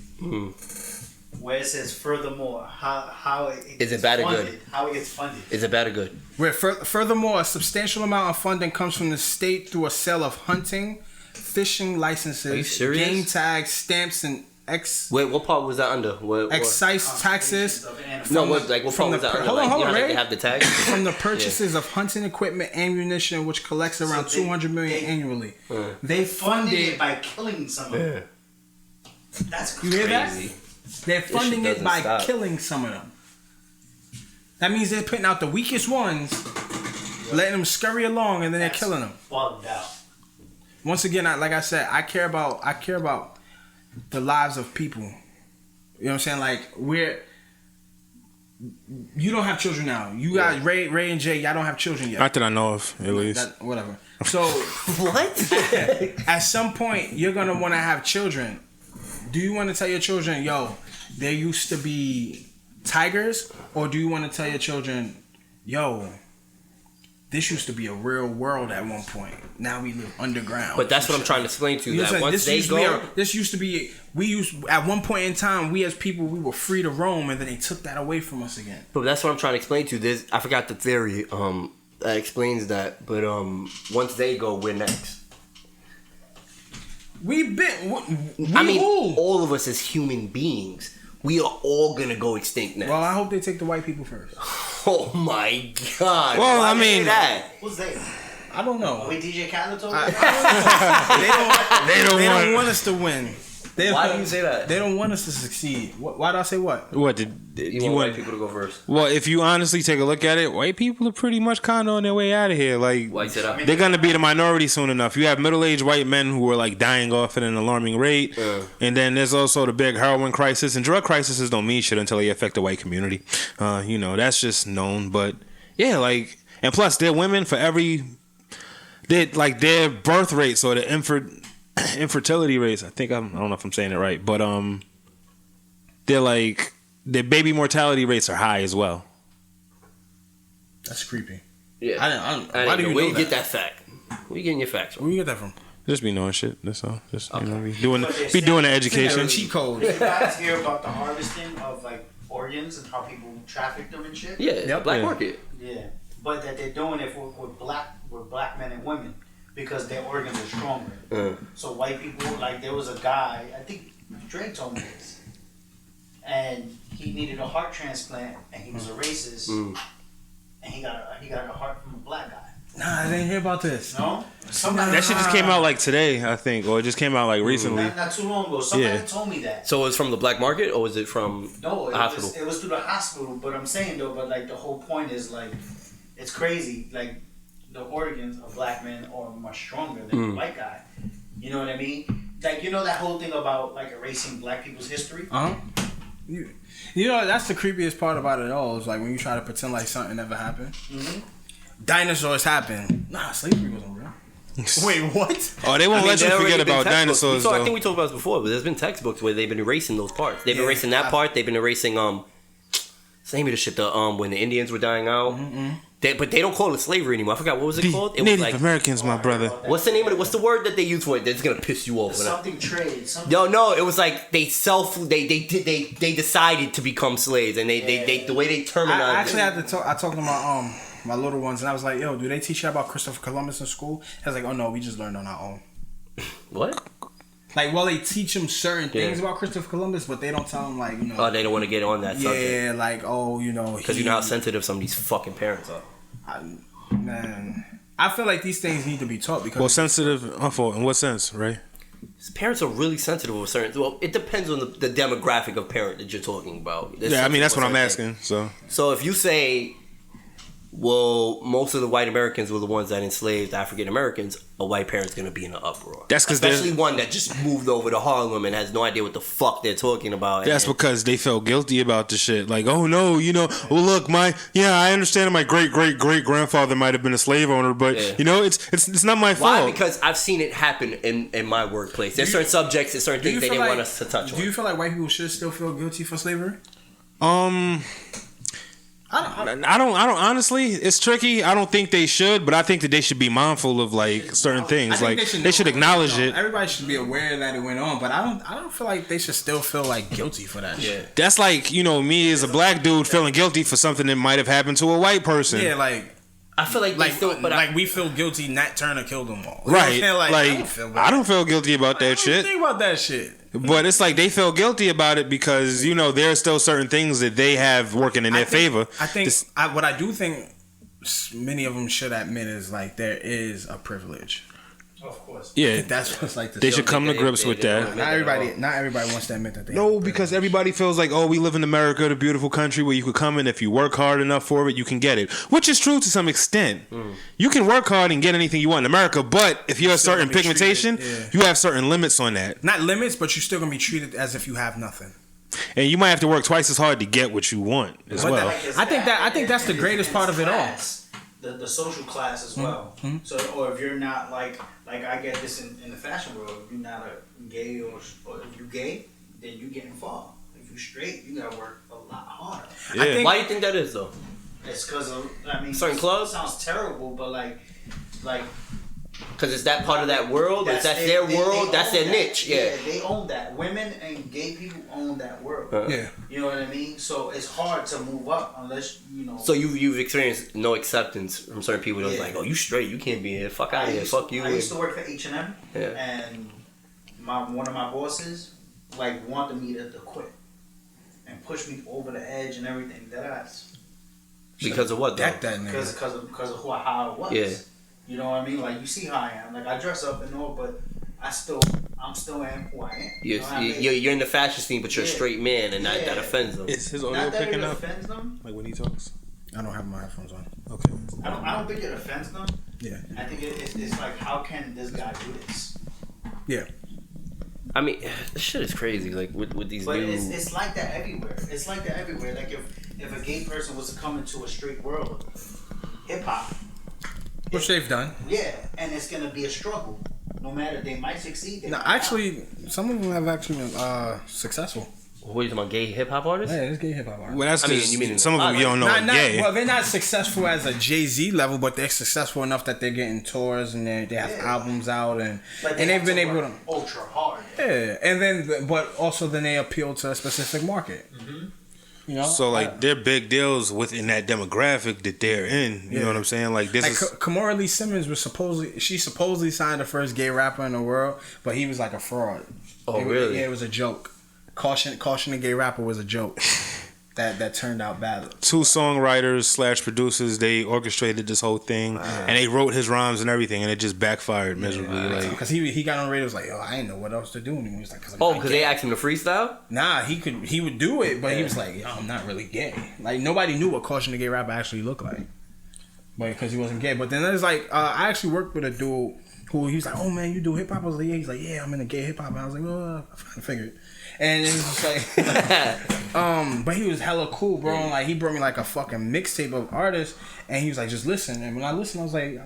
where it says furthermore how it is it bad or good? How it gets funded. Is it bad or good? Where furthermore, a substantial amount of funding comes from the state through a sale of hunting, fishing licenses, game tags, stamps, and Wait, what part was that under? Excise taxes. No, what part was that under? Hold on, Ray. They have the tags from the purchases of hunting equipment, ammunition, which collects around $200 million annually. They funded it by killing someone. That's crazy. You hear that? They're funding it by killing some of them. That means they're putting out the weakest ones, letting them scurry along, and then they're killing them. Bugged out. Once again, like I said, I care about the lives of people. You know what I'm saying? Like, you don't have children now. You got Ray and Jay. Y'all don't have children yet. Not that I know of, at least. Whatever. So what? At some point, you're gonna want to have children. Do you want to tell your children, yo, there used to be tigers, or do you want to tell your children, yo, this used to be a real world at one point. Now we live underground. But that's what I'm trying to explain to you. That once they go, this used to be. We used at one point in time. We as people, we were free to roam, and then they took that away from us again. But that's what I'm trying to explain to you. I forgot the theory that explains that. But once they go, we're next. All of us as human beings, we are all gonna go extinct next. Well, I hope they take the white people first. Oh my God! Well, I mean, who's they? I don't know. Wait, DJ Khaled told They don't want us to win. Why do you say that? They don't want us to succeed. Why do I say what? What you want white people to go first? Well, if you honestly take a look at it, white people are pretty much kind of on their way out of here. Like, they're gonna be the minority soon enough. You have middle-aged white men who are like dying off at an alarming rate, and then there's also the big heroin crisis and drug crises. Don't mean shit until they affect the white community. That's just known. But yeah, like, and plus, they're women for every. Their birth rates or the infertility rates. I don't know if I'm saying it right, but their baby mortality rates are high as well. That's creepy. Yeah. Why do you Where you get that fact? Where you getting your facts from? Where you get that from? Just be knowing shit. That's all. Just be doing the education. Cheat code. Did you guys hear about the harvesting of like organs and how people traffic them and shit? Yeah, black market. Yeah, but that they're doing it with black men and women because their organs are stronger. So white people, like there was a guy, I think Dre told me this, and he needed a heart transplant, and he was a racist, and he got a heart from a black guy. Nah, I didn't hear about this. No? That shit just came out like today, I think, or it just came out like recently. Not too long ago. Somebody told me that. So it was from the black market, or was it from the hospital? It was through the hospital, but I'm saying though, like the whole point is like, it's crazy. Like the organs of black men are much stronger than the white guy. You know what I mean? Like that whole thing about like erasing black people's history. That's the creepiest part about it all. Is like when you try to pretend like something never happened. Dinosaurs happened. Nah, slavery wasn't real. Wait, what? Oh, they won't let you forget about dinosaurs. I think we talked about this before, but there's been textbooks where they've been erasing those parts. They've been erasing that part. They've been erasing same of the shit. When the Indians were dying out. But they don't call it slavery anymore. I forgot what was it called. It Native was like, Americans, my brother. What's the name of it? What's the word that they use for it? That's gonna piss you off. Something trade. No. It was like they decided to become slaves, and they the way they terminized. I actually had to talk. I talked to my little ones, and I was like, "Yo, do they teach you about Christopher Columbus in school?" I was like, "Oh no, we just learned on our own." What? Like, well, they teach them certain things about Christopher Columbus, but they don't tell them like, Oh, they don't want to get on that subject. Yeah, like, because you know how sensitive some of these fucking parents are. I feel like these things need to be taught because. Well, sensitive. In what sense, right? Parents are really sensitive with certain. Well, it depends on the demographic of parent that you're talking about. I mean that's what I'm asking. So if you say, well, most of the white Americans were the ones that enslaved African Americans, a white parent's gonna be in an uproar. That's because especially one that just moved over to Harlem and has no idea what the fuck they're talking about. That's because they felt guilty about the shit. Like, oh no, well look, I understand that my great grandfather might have been a slave owner, but it's not my fault. Why? Because I've seen it happen in my workplace. There's certain subjects and certain things they didn't want us to touch on. Do you feel like white people should still feel guilty for slavery? I don't honestly, it's tricky. I don't think they should, but I think that they should be mindful of like certain things. Like they should acknowledge it. Everybody should be aware that it went on, but I don't feel like they should still feel like guilty for that shit. That's like, me as a black dude feeling guilty for something that might have happened to a white person. Yeah, like I feel like we feel guilty Nat Turner killed them all. Right. I don't feel guilty about that shit. Think about that shit. But it's like they feel guilty about it because there are still certain things that they have working in their favor. I think what I do think many of them should admit is like there is a privilege. Of course. Yeah, that's what's like. They should come to grips with that. Not everybody wants to admit that. No, because everybody feels like, we live in America, the beautiful country where you could come in if you work hard enough for it, you can get it. Which is true to some extent. You can work hard and get anything you want in America, but if you have certain pigmentation, you have certain limits on that. Not limits, but you're still gonna be treated as if you have nothing. And you might have to work twice as hard to get what you want as well. I think that's the greatest part of it all. The social class as well. So, or if you're not like I get this in the fashion world, if you're not a gay or if you gay, then you get involved. If you straight, you gotta work a lot harder. Yeah. Why do you think that is though? It's because of, I mean, certain clubs? It sounds terrible, but like. Because it's that part of that world. That's their world. That's their niche. Yeah, they own that. Women and gay people own that world. Yeah. You know what I mean? So it's hard to move up unless, you know. So you've experienced no acceptance from certain people that's like, oh, you straight. You can't be here. Fuck out of here. Fuck you. I used to work for H&M. Yeah. And one of my bosses, like, wanted me to quit. And push me over the edge and everything. That ass. Because of what, though? Because of how I was. Yeah. You know what I mean? Like, you see how I am. Like, I dress up and all, but I'm still am who I am. You're in the fashion scene, but you're a straight man, and that offends them. Is his audio picking up? Offends them. Like when he talks? I don't have my headphones on. Okay. I don't think it offends them. Yeah. I think it's like, how can this guy do this? Yeah. I mean, this shit is crazy. Like with these but new. It's like that everywhere. It's like that everywhere. Like if a gay person was to come into a straight world, hip hop. Which they've done. Yeah, and it's gonna be a struggle. No matter, they might succeed. No, actually, some of them have actually been successful. What are you talking about? Gay hip hop artists? Yeah, it's gay hip hop artists. Well, that's because you mean some of them you don't know are gay. Well, they're not successful as a JayZ level, but they're successful enough that they're getting tours and they have albums out and they've been able to ultra hard. Yeah, and then but also then they appeal to a specific market. Mm-hmm. You know, so like they're big deals within that demographic that they're in. You know what I'm saying? Like this is Kamora Lee Simmons was supposedly signed the first gay rapper in the world, but he was like a fraud. Really? Yeah, it was a joke. Caution the gay rapper was a joke. That turned out badly. 2 songwriters / producers, they orchestrated this whole thing, and they wrote his rhymes and everything, and it just backfired miserably. Because he got on the radio, was like, "Yo, I didn't know what else to do." And he was like, because they asked him to freestyle. Nah, he would do it, but he was like, "Yo, I'm not really gay." Like nobody knew what Caution the Gay Rapper actually looked like, but because he wasn't gay. But then there's like, I actually worked with a dude who he was like, "Oh man, you do hip hop?" I was like, "Yeah." He's like, "Yeah, I'm in a gay hip hop." And I was like, "Well, I figured." And it was just like, but he was hella cool, bro. And like he brought me like a fucking mixtape of artists, and he was like, "Just listen." And when I listened, I was like,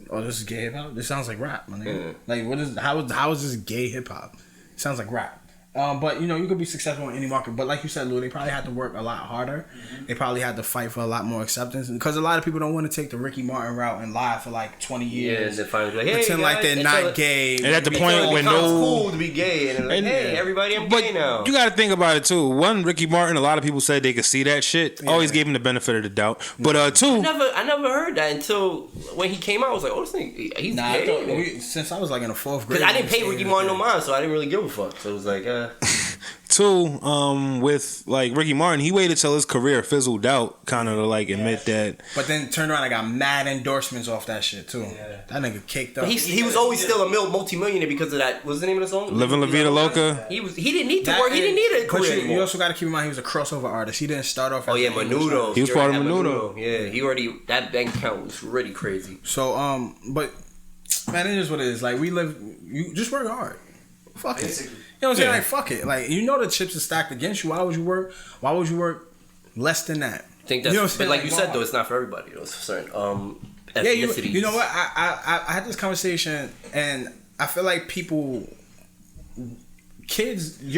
"Oh, this is gay hip hop. This sounds like rap, my nigga. Like, what is how is this gay hip hop? It sounds like rap." But you know, you could be successful in any market. But like you said, Lou, they probably had to work a lot harder. Mm-hmm. They probably had to fight for a lot more acceptance because a lot of people don't want to take the Ricky Martin route and lie for like 20 years. Yeah, and then finally like, hey, pretend like they're not gay. And at the point when it's cool to be gay, and like, hey, everybody, I'm gay now. You got to think about it too. One, Ricky Martin, a lot of people said they could see that shit. Yeah. Always gave him the benefit of the doubt. But two, I never heard that until when he came out. I was like, oh, this thing, he's gay. Since I was like in the 4th grade, because I didn't pay Ricky Martin no mind, so I didn't really give a fuck. So it was like, Two, with like Ricky Martin, he waited till his career fizzled out, kind of to like admit that. But then turned around and got mad endorsements off that shit too. Yeah. That nigga caked up. But he was always still a multi-millionaire because of that. What's the name of the song? Living La Vida Loca. He didn't need to work. He didn't need a career anymore. You also got to keep in mind he was a crossover artist. He didn't start off. Menudo. He was part of Menudo. Yeah, he already that bank account was really crazy. So but man, it is what it is. Like you just work hard. Fuck it. You know what I'm saying? Like, fuck it. Like, you know the chips are stacked against you. Why would you work less than that? I think that's, you know but like you said, though, it's not for everybody. You know, it's certain ethnicities. You know what? I had this conversation, and I feel like your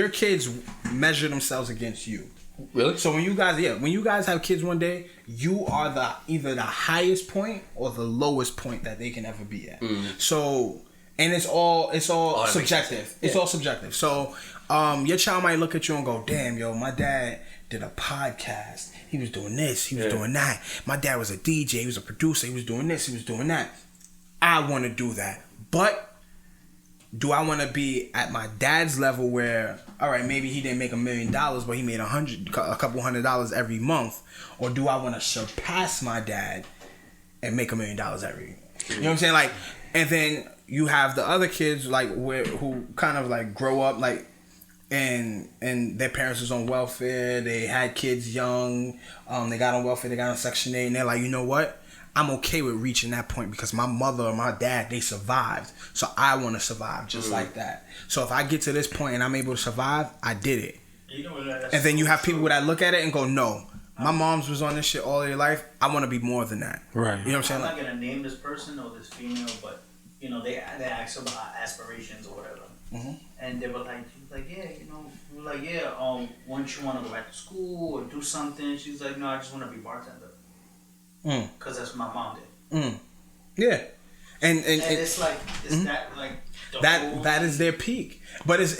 kids measure themselves against you. Really? So when you guys have kids one day, you are either the highest point or the lowest point that they can ever be at. Mm. So... And it's all subjective. It's all subjective. So, your child might look at you and go, "Damn, yo, my dad did a podcast. He was doing this. He was doing that. My dad was a DJ. He was a producer. He was doing this. He was doing that. I want to do that. But do I want to be at my dad's level where, all right, maybe he didn't make $1 million, but he made a couple $100 every month, or do I want to surpass my dad and make $1 million every? You know what I'm saying? Like, and then you have the other kids like who kind of like grow up like and their parents was on welfare. They had kids young. They got on welfare. They got on Section 8, and they're like, you know what? I'm okay with reaching that point because my mother or my dad, they survived. So I want to survive just like that. So if I get to this point and I'm able to survive, I did it. And then you have people that look at it and go, no, my mom's was on this shit all their life. I want to be more than that. Right. You know what I'm saying? I'm not going to name this person or this female, but, you know, they ask about aspirations or whatever. And they were like, she was like, yeah, you know, we were like, yeah, once you want to go back to school or do something, she's like, no, I just want to be bartender. Because that's what my mom did. Yeah. And it's like, is that like that is their peak. But it's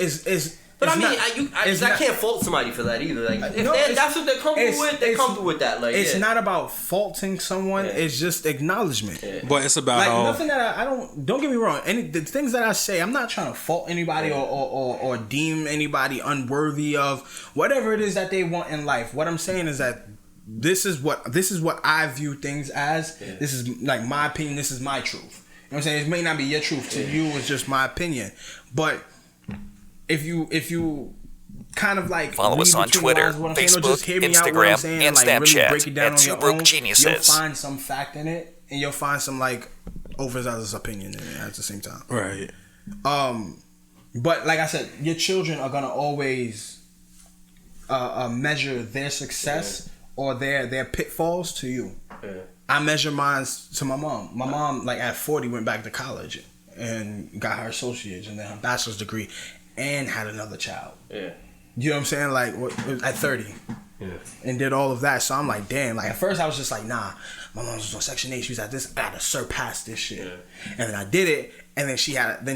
But it's I mean, not, I can't fault somebody for that either. Like, if that's what they're comfortable with, they're comfortable with that. Like, it's not about faulting someone. It's just acknowledgement. But it's about like nothing that I don't get me wrong. The things that I say, I'm not trying to fault anybody or deem anybody unworthy of whatever it is that they want in life. What I'm saying is that this is what I view things as. This is like my opinion. This is my truth. You know what I'm saying? It may not be your truth to you. It's just my opinion. But if you kind of like follow us on Twitter, Facebook, Instagram, and Snapchat at Two Broke Geniuses. You'll find some fact in it, and you'll find some like overzealous opinion in it at the same time. Right. But like I said, your children are gonna always measure their success or their pitfalls to you. Yeah. I measure mine to my mom. My mom, like at 40, went back to college and got her associate's and then her bachelor's degree. And had another child. Yeah. You know what I'm saying? Like at 30. Yeah. And did all of that. So I'm like, damn. Like at first I was just like, nah. My mom was on Section 8. She was at this. I gotta surpass this shit. Yeah. And then I did it. And then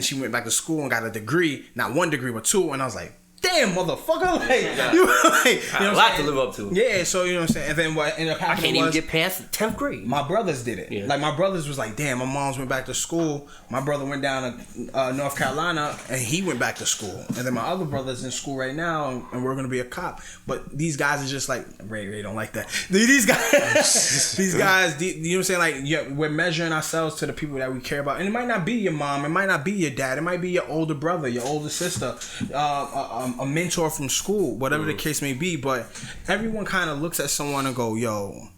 she went back to school and got a degree. Not one degree, but two. And I was like, damn, motherfucker. Like, you know a lot to live up to. Yeah, so you know what I'm saying? And then what ended up happening I can't even get past 10th grade. My brothers did it. Yeah. Like, my brothers was like, damn, my mom's went back to school. My brother went down to North Carolina, and he went back to school. And then my other brother's in school right now, and we're going to be a cop. But these guys are just like, Ray don't like that. These guys, you know what I'm saying? Like, yeah, we're measuring ourselves to the people that we care about. And it might not be your mom. It might not be your dad. It might be your older brother, your older sister, a mentor from school, whatever the case may be. But everyone kind of looks at someone and go, yo,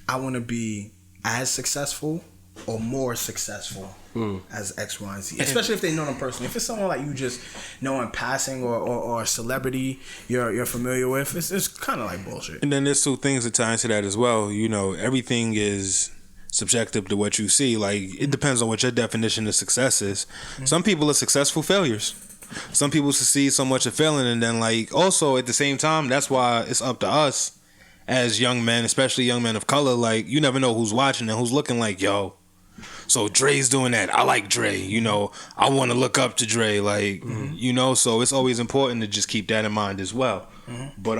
I want to be as successful or more successful as X, Y, and Z. Especially if they know them personally. If it's someone like you just know in passing or a celebrity you're familiar with, it's kind of like bullshit. And then there's two things that tie into that as well. You know, everything is subjective to what you see. Like, it depends on what your definition of success is. Some people are successful failures. Some people succeed so much of failing, and then like also at the same time, that's why it's up to us as young men, especially young men of color. Like, you never know who's watching and who's looking like, yo, so Dre's doing that. I like Dre. You know, I want to look up to Dre. Like, you know, so it's always important to just keep that in mind as well. But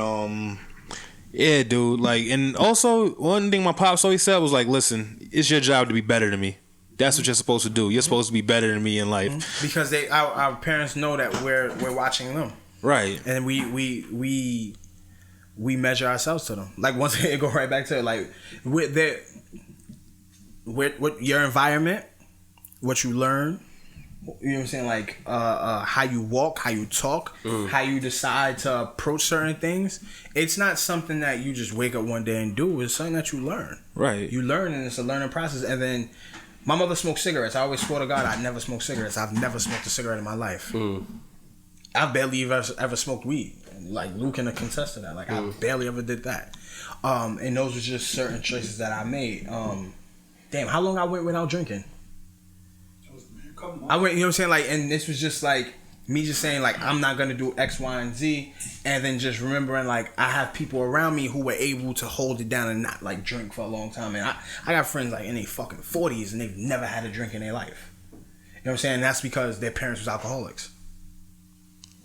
yeah, dude. Like, and also one thing my pops always said was like, listen, it's your job to be better than me. That's what you're supposed to do. You're supposed to be better than me in life. Because our parents know that we're watching them. Right. And we measure ourselves to them. Like, once again, go right back to it. Like, with your environment, what you learn, you know what I'm saying? Like, how you walk, how you talk, how you decide to approach certain things. It's not something that you just wake up one day and do. It's something that you learn. Right. You learn, and it's a learning process. And then, my mother smoked cigarettes. I always swore to God I never smoked cigarettes. I've never smoked a cigarette in my life. I barely ever smoked weed. Like, Lou can attest to that. Like, I barely ever did that. And those were just certain choices that I made. Damn, how long I went without drinking? I went, you know what I'm saying? Like, and this was just like me just saying, like, I'm not gonna do X, Y, and Z, and then just remembering, like, I have people around me who were able to hold it down and not, like, drink for a long time. And I got friends, like, in their fucking 40s, and they've never had a drink in their life. You know what I'm saying? And that's because their parents was alcoholics.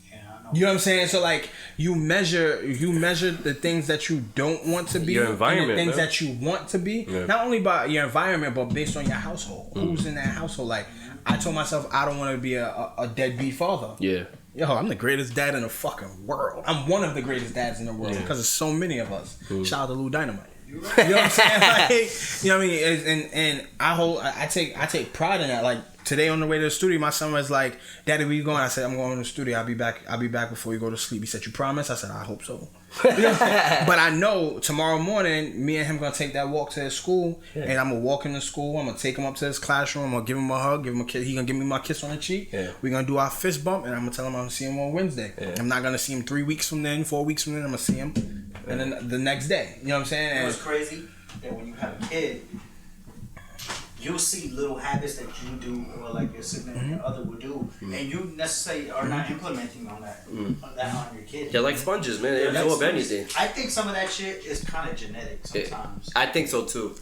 Yeah, I know. You know what I'm saying? So, like, you measure the things that you don't want to be, your environment, and the things that you want to be, not only by your environment, but based on your household. Who's in that household? Like, I told myself I don't want to be a deadbeat father. Yeah. Yo, I'm the greatest dad in the fucking world. I'm one of the greatest dads in the world because there's so many of us. Shout out to Lou Dynamite. You know what I'm saying? Like, you know what I mean? And I take pride in that. Like, today on the way to the studio, my son was like, "Daddy, where you going?" I said, "I'm going to the studio. I'll be back before you go to sleep." He said, "You promise?" I said, "I hope so." You know what I'm saying? But I know tomorrow morning, me and him gonna take that walk to his school, and I'm gonna walk him to school. I'm gonna take him up to his classroom. I'm gonna give him a hug, give him a kiss. He gonna give me my kiss on the cheek. We're gonna do our fist bump, and I'm gonna tell him I'm gonna see him on Wednesday. I'm not gonna see him 3 weeks from then, 4 weeks from then. I'm gonna see him, and then the next day. You know what I'm saying? And it was crazy that when you have a kid, you'll see little habits that you do or like your significant other will do, and you necessarily are not implementing on that on your kids. They're like sponges, man. They absorb anything. I think some of that shit is kind of genetic sometimes. I think so too.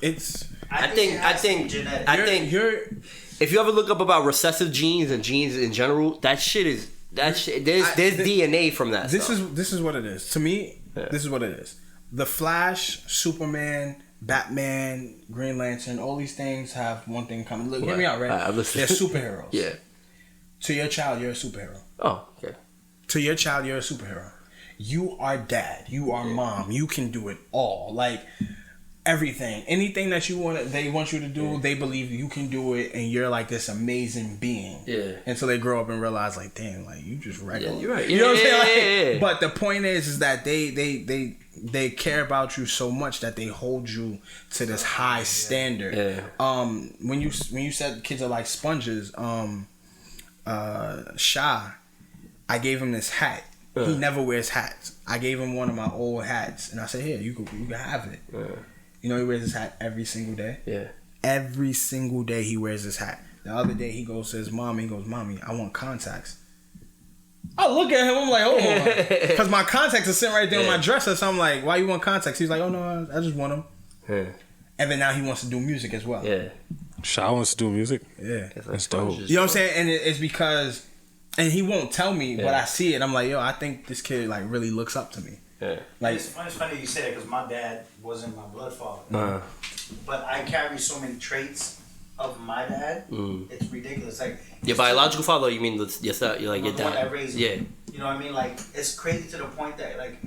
I think genetic. If you ever look up about recessive genes and genes in general, that shit is there's DNA from that. This is what it is. To me, this is what it is. The Flash, Superman, Batman, Green Lantern, all these things have one thing in common. Look, hear me out, right? They're superheroes. Yeah. To your child, you're a superhero. Oh, okay. To your child, you're a superhero. You are dad. You are mom. You can do it all. Like everything, anything that they want you to do. They believe you can do it, and you're like this amazing being. Yeah. Until they grow up and realize, like, damn, like you just regular. Yeah, you're right. You know what I'm saying? Like, but the point is that they care about you so much that they hold you to this high standard. Yeah. When you said kids are like sponges, Sha, I gave him this hat. He never wears hats. I gave him one of my old hats, and I said, "Here, you can have it." You know, he wears his hat every single day. Yeah. Every single day he wears his hat. The other day he goes to his mom. He goes, "Mommy, I want contacts." I look at him. I'm like, "Hold on," because my contacts are sitting right there on my dresser. So I'm like, "Why you want contacts?" He's like, "Oh no, I just want them." Yeah. And then now he wants to do music as well. Yeah. Sha wants to do music. Yeah, that's dope. You know what I'm saying? And it's because, and he won't tell me, but I see it. I'm like, yo, I think this kid like really looks up to me. Yeah. Like it's funny you say that because my dad wasn't my blood father, but I carry so many traits of my dad. It's ridiculous. Like your biological father, you mean your dad? You're like your dad. One that raised me. You know what I mean? Like it's crazy to the point that like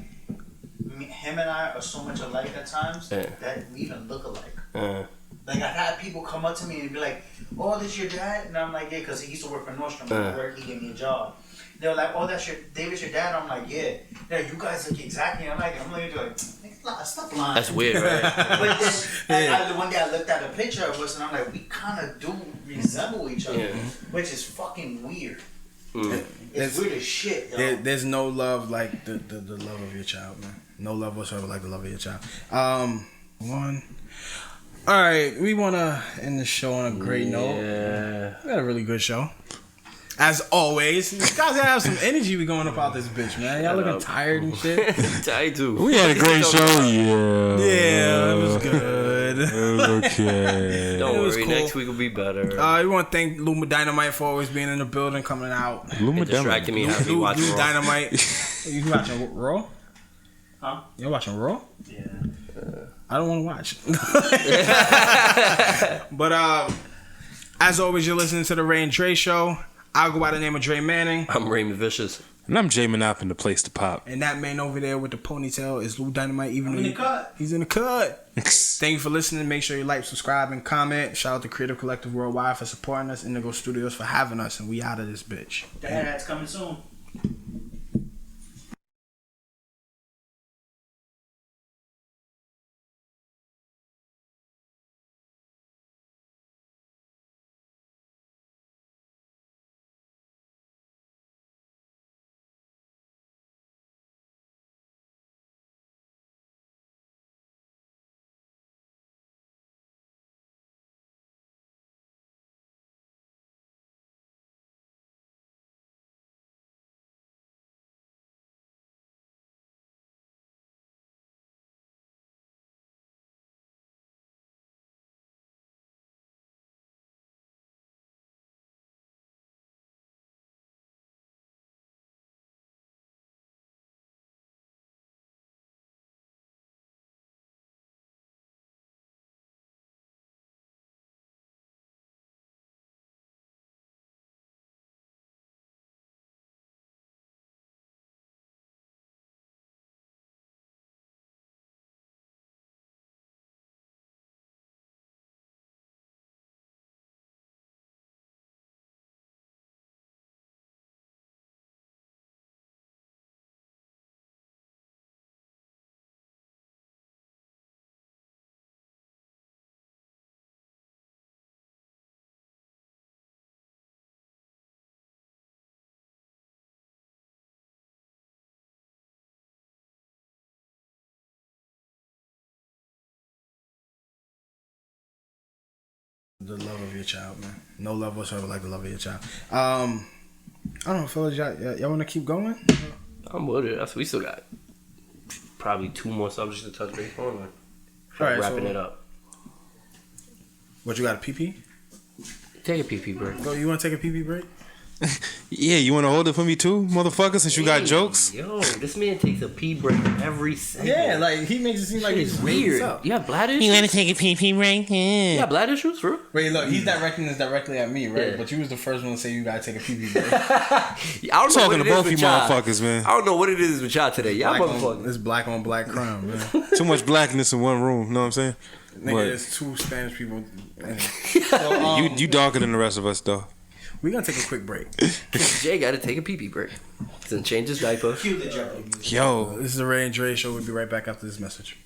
him and I are so much alike at times that we even look alike. Like I've had people come up to me and be like, "Oh, this your dad?" And I'm like, "Yeah," because he used to work for Nordstrom. He gave me a job. They were like, "Oh, that's David's your dad." I'm like, "Yeah." Yeah, you guys look exactly. I'm looking like, stop lying. That's weird, right? But then, one day I looked at a picture of us and I'm like, we kind of do resemble each other, which is fucking weird. It's weird as shit. Yo. There's no love like the love of your child, man. No love whatsoever like the love of your child. All right, we want to end the show on a great note. Yeah. We had a really good show. As always, you guys have some energy we going up out this bitch, man. Y'all looking tired and shit. Tired too. We had a great show, Yeah, it was good. It was okay. Don't worry, cool. Next week will be better. We want to thank Lou Dynamite for always being in the building, coming out. Lou distracting me. Have me watching Lou Raw. Dynamite. You watching Raw? Huh? You're watching Raw? Yeah. I don't want to watch. But as always, you're listening to the Ray and Dre Show. I'll go by the name of Dre Manning. I'm Raymond Vicious. And I'm Jay Manop, the place to pop. And that man over there with the ponytail is Lou Dynamite. Even I'm in the cut. He's in the cut. Thank you for listening. Make sure you like, subscribe, and comment. Shout out to Creative Collective Worldwide for supporting us. Indigo Studios for having us. And we out of this bitch. The hat's coming soon. the love of your child, man. No love whatsoever like the love of your child. I don't know, fellas. Y'all want to keep going? I'm with it. We still got probably 2 more subjects to touch base on. All right, wrapping it up. What, you got a PP? Take a PP break. Go. You want to take a PP break? Yeah, you want to hold it for me too, motherfucker, since you got jokes? Yo, this man takes a pee break every segment. Yeah, like he makes it seem like he's weird. You have bladder issues? You want to take a pee break? Yeah. You have bladder issues, bro? Wait, look, he's directing this directly at me, right? Yeah. But you was the first one to say you gotta take a PP break. I'm talking to both you motherfuckers, man. I don't know what it is with y'all today. Y'all motherfuckers. It's black on black crime, man. Too much blackness in one room, you know what I'm saying? Nigga, there's 2 Spanish people. So, you darker than the rest of us, though. We're gonna take a quick break. Jay gotta take a pee break. Doesn't change his diaper. Yo. This is the Ray and Dre show. We'll be right back after this message.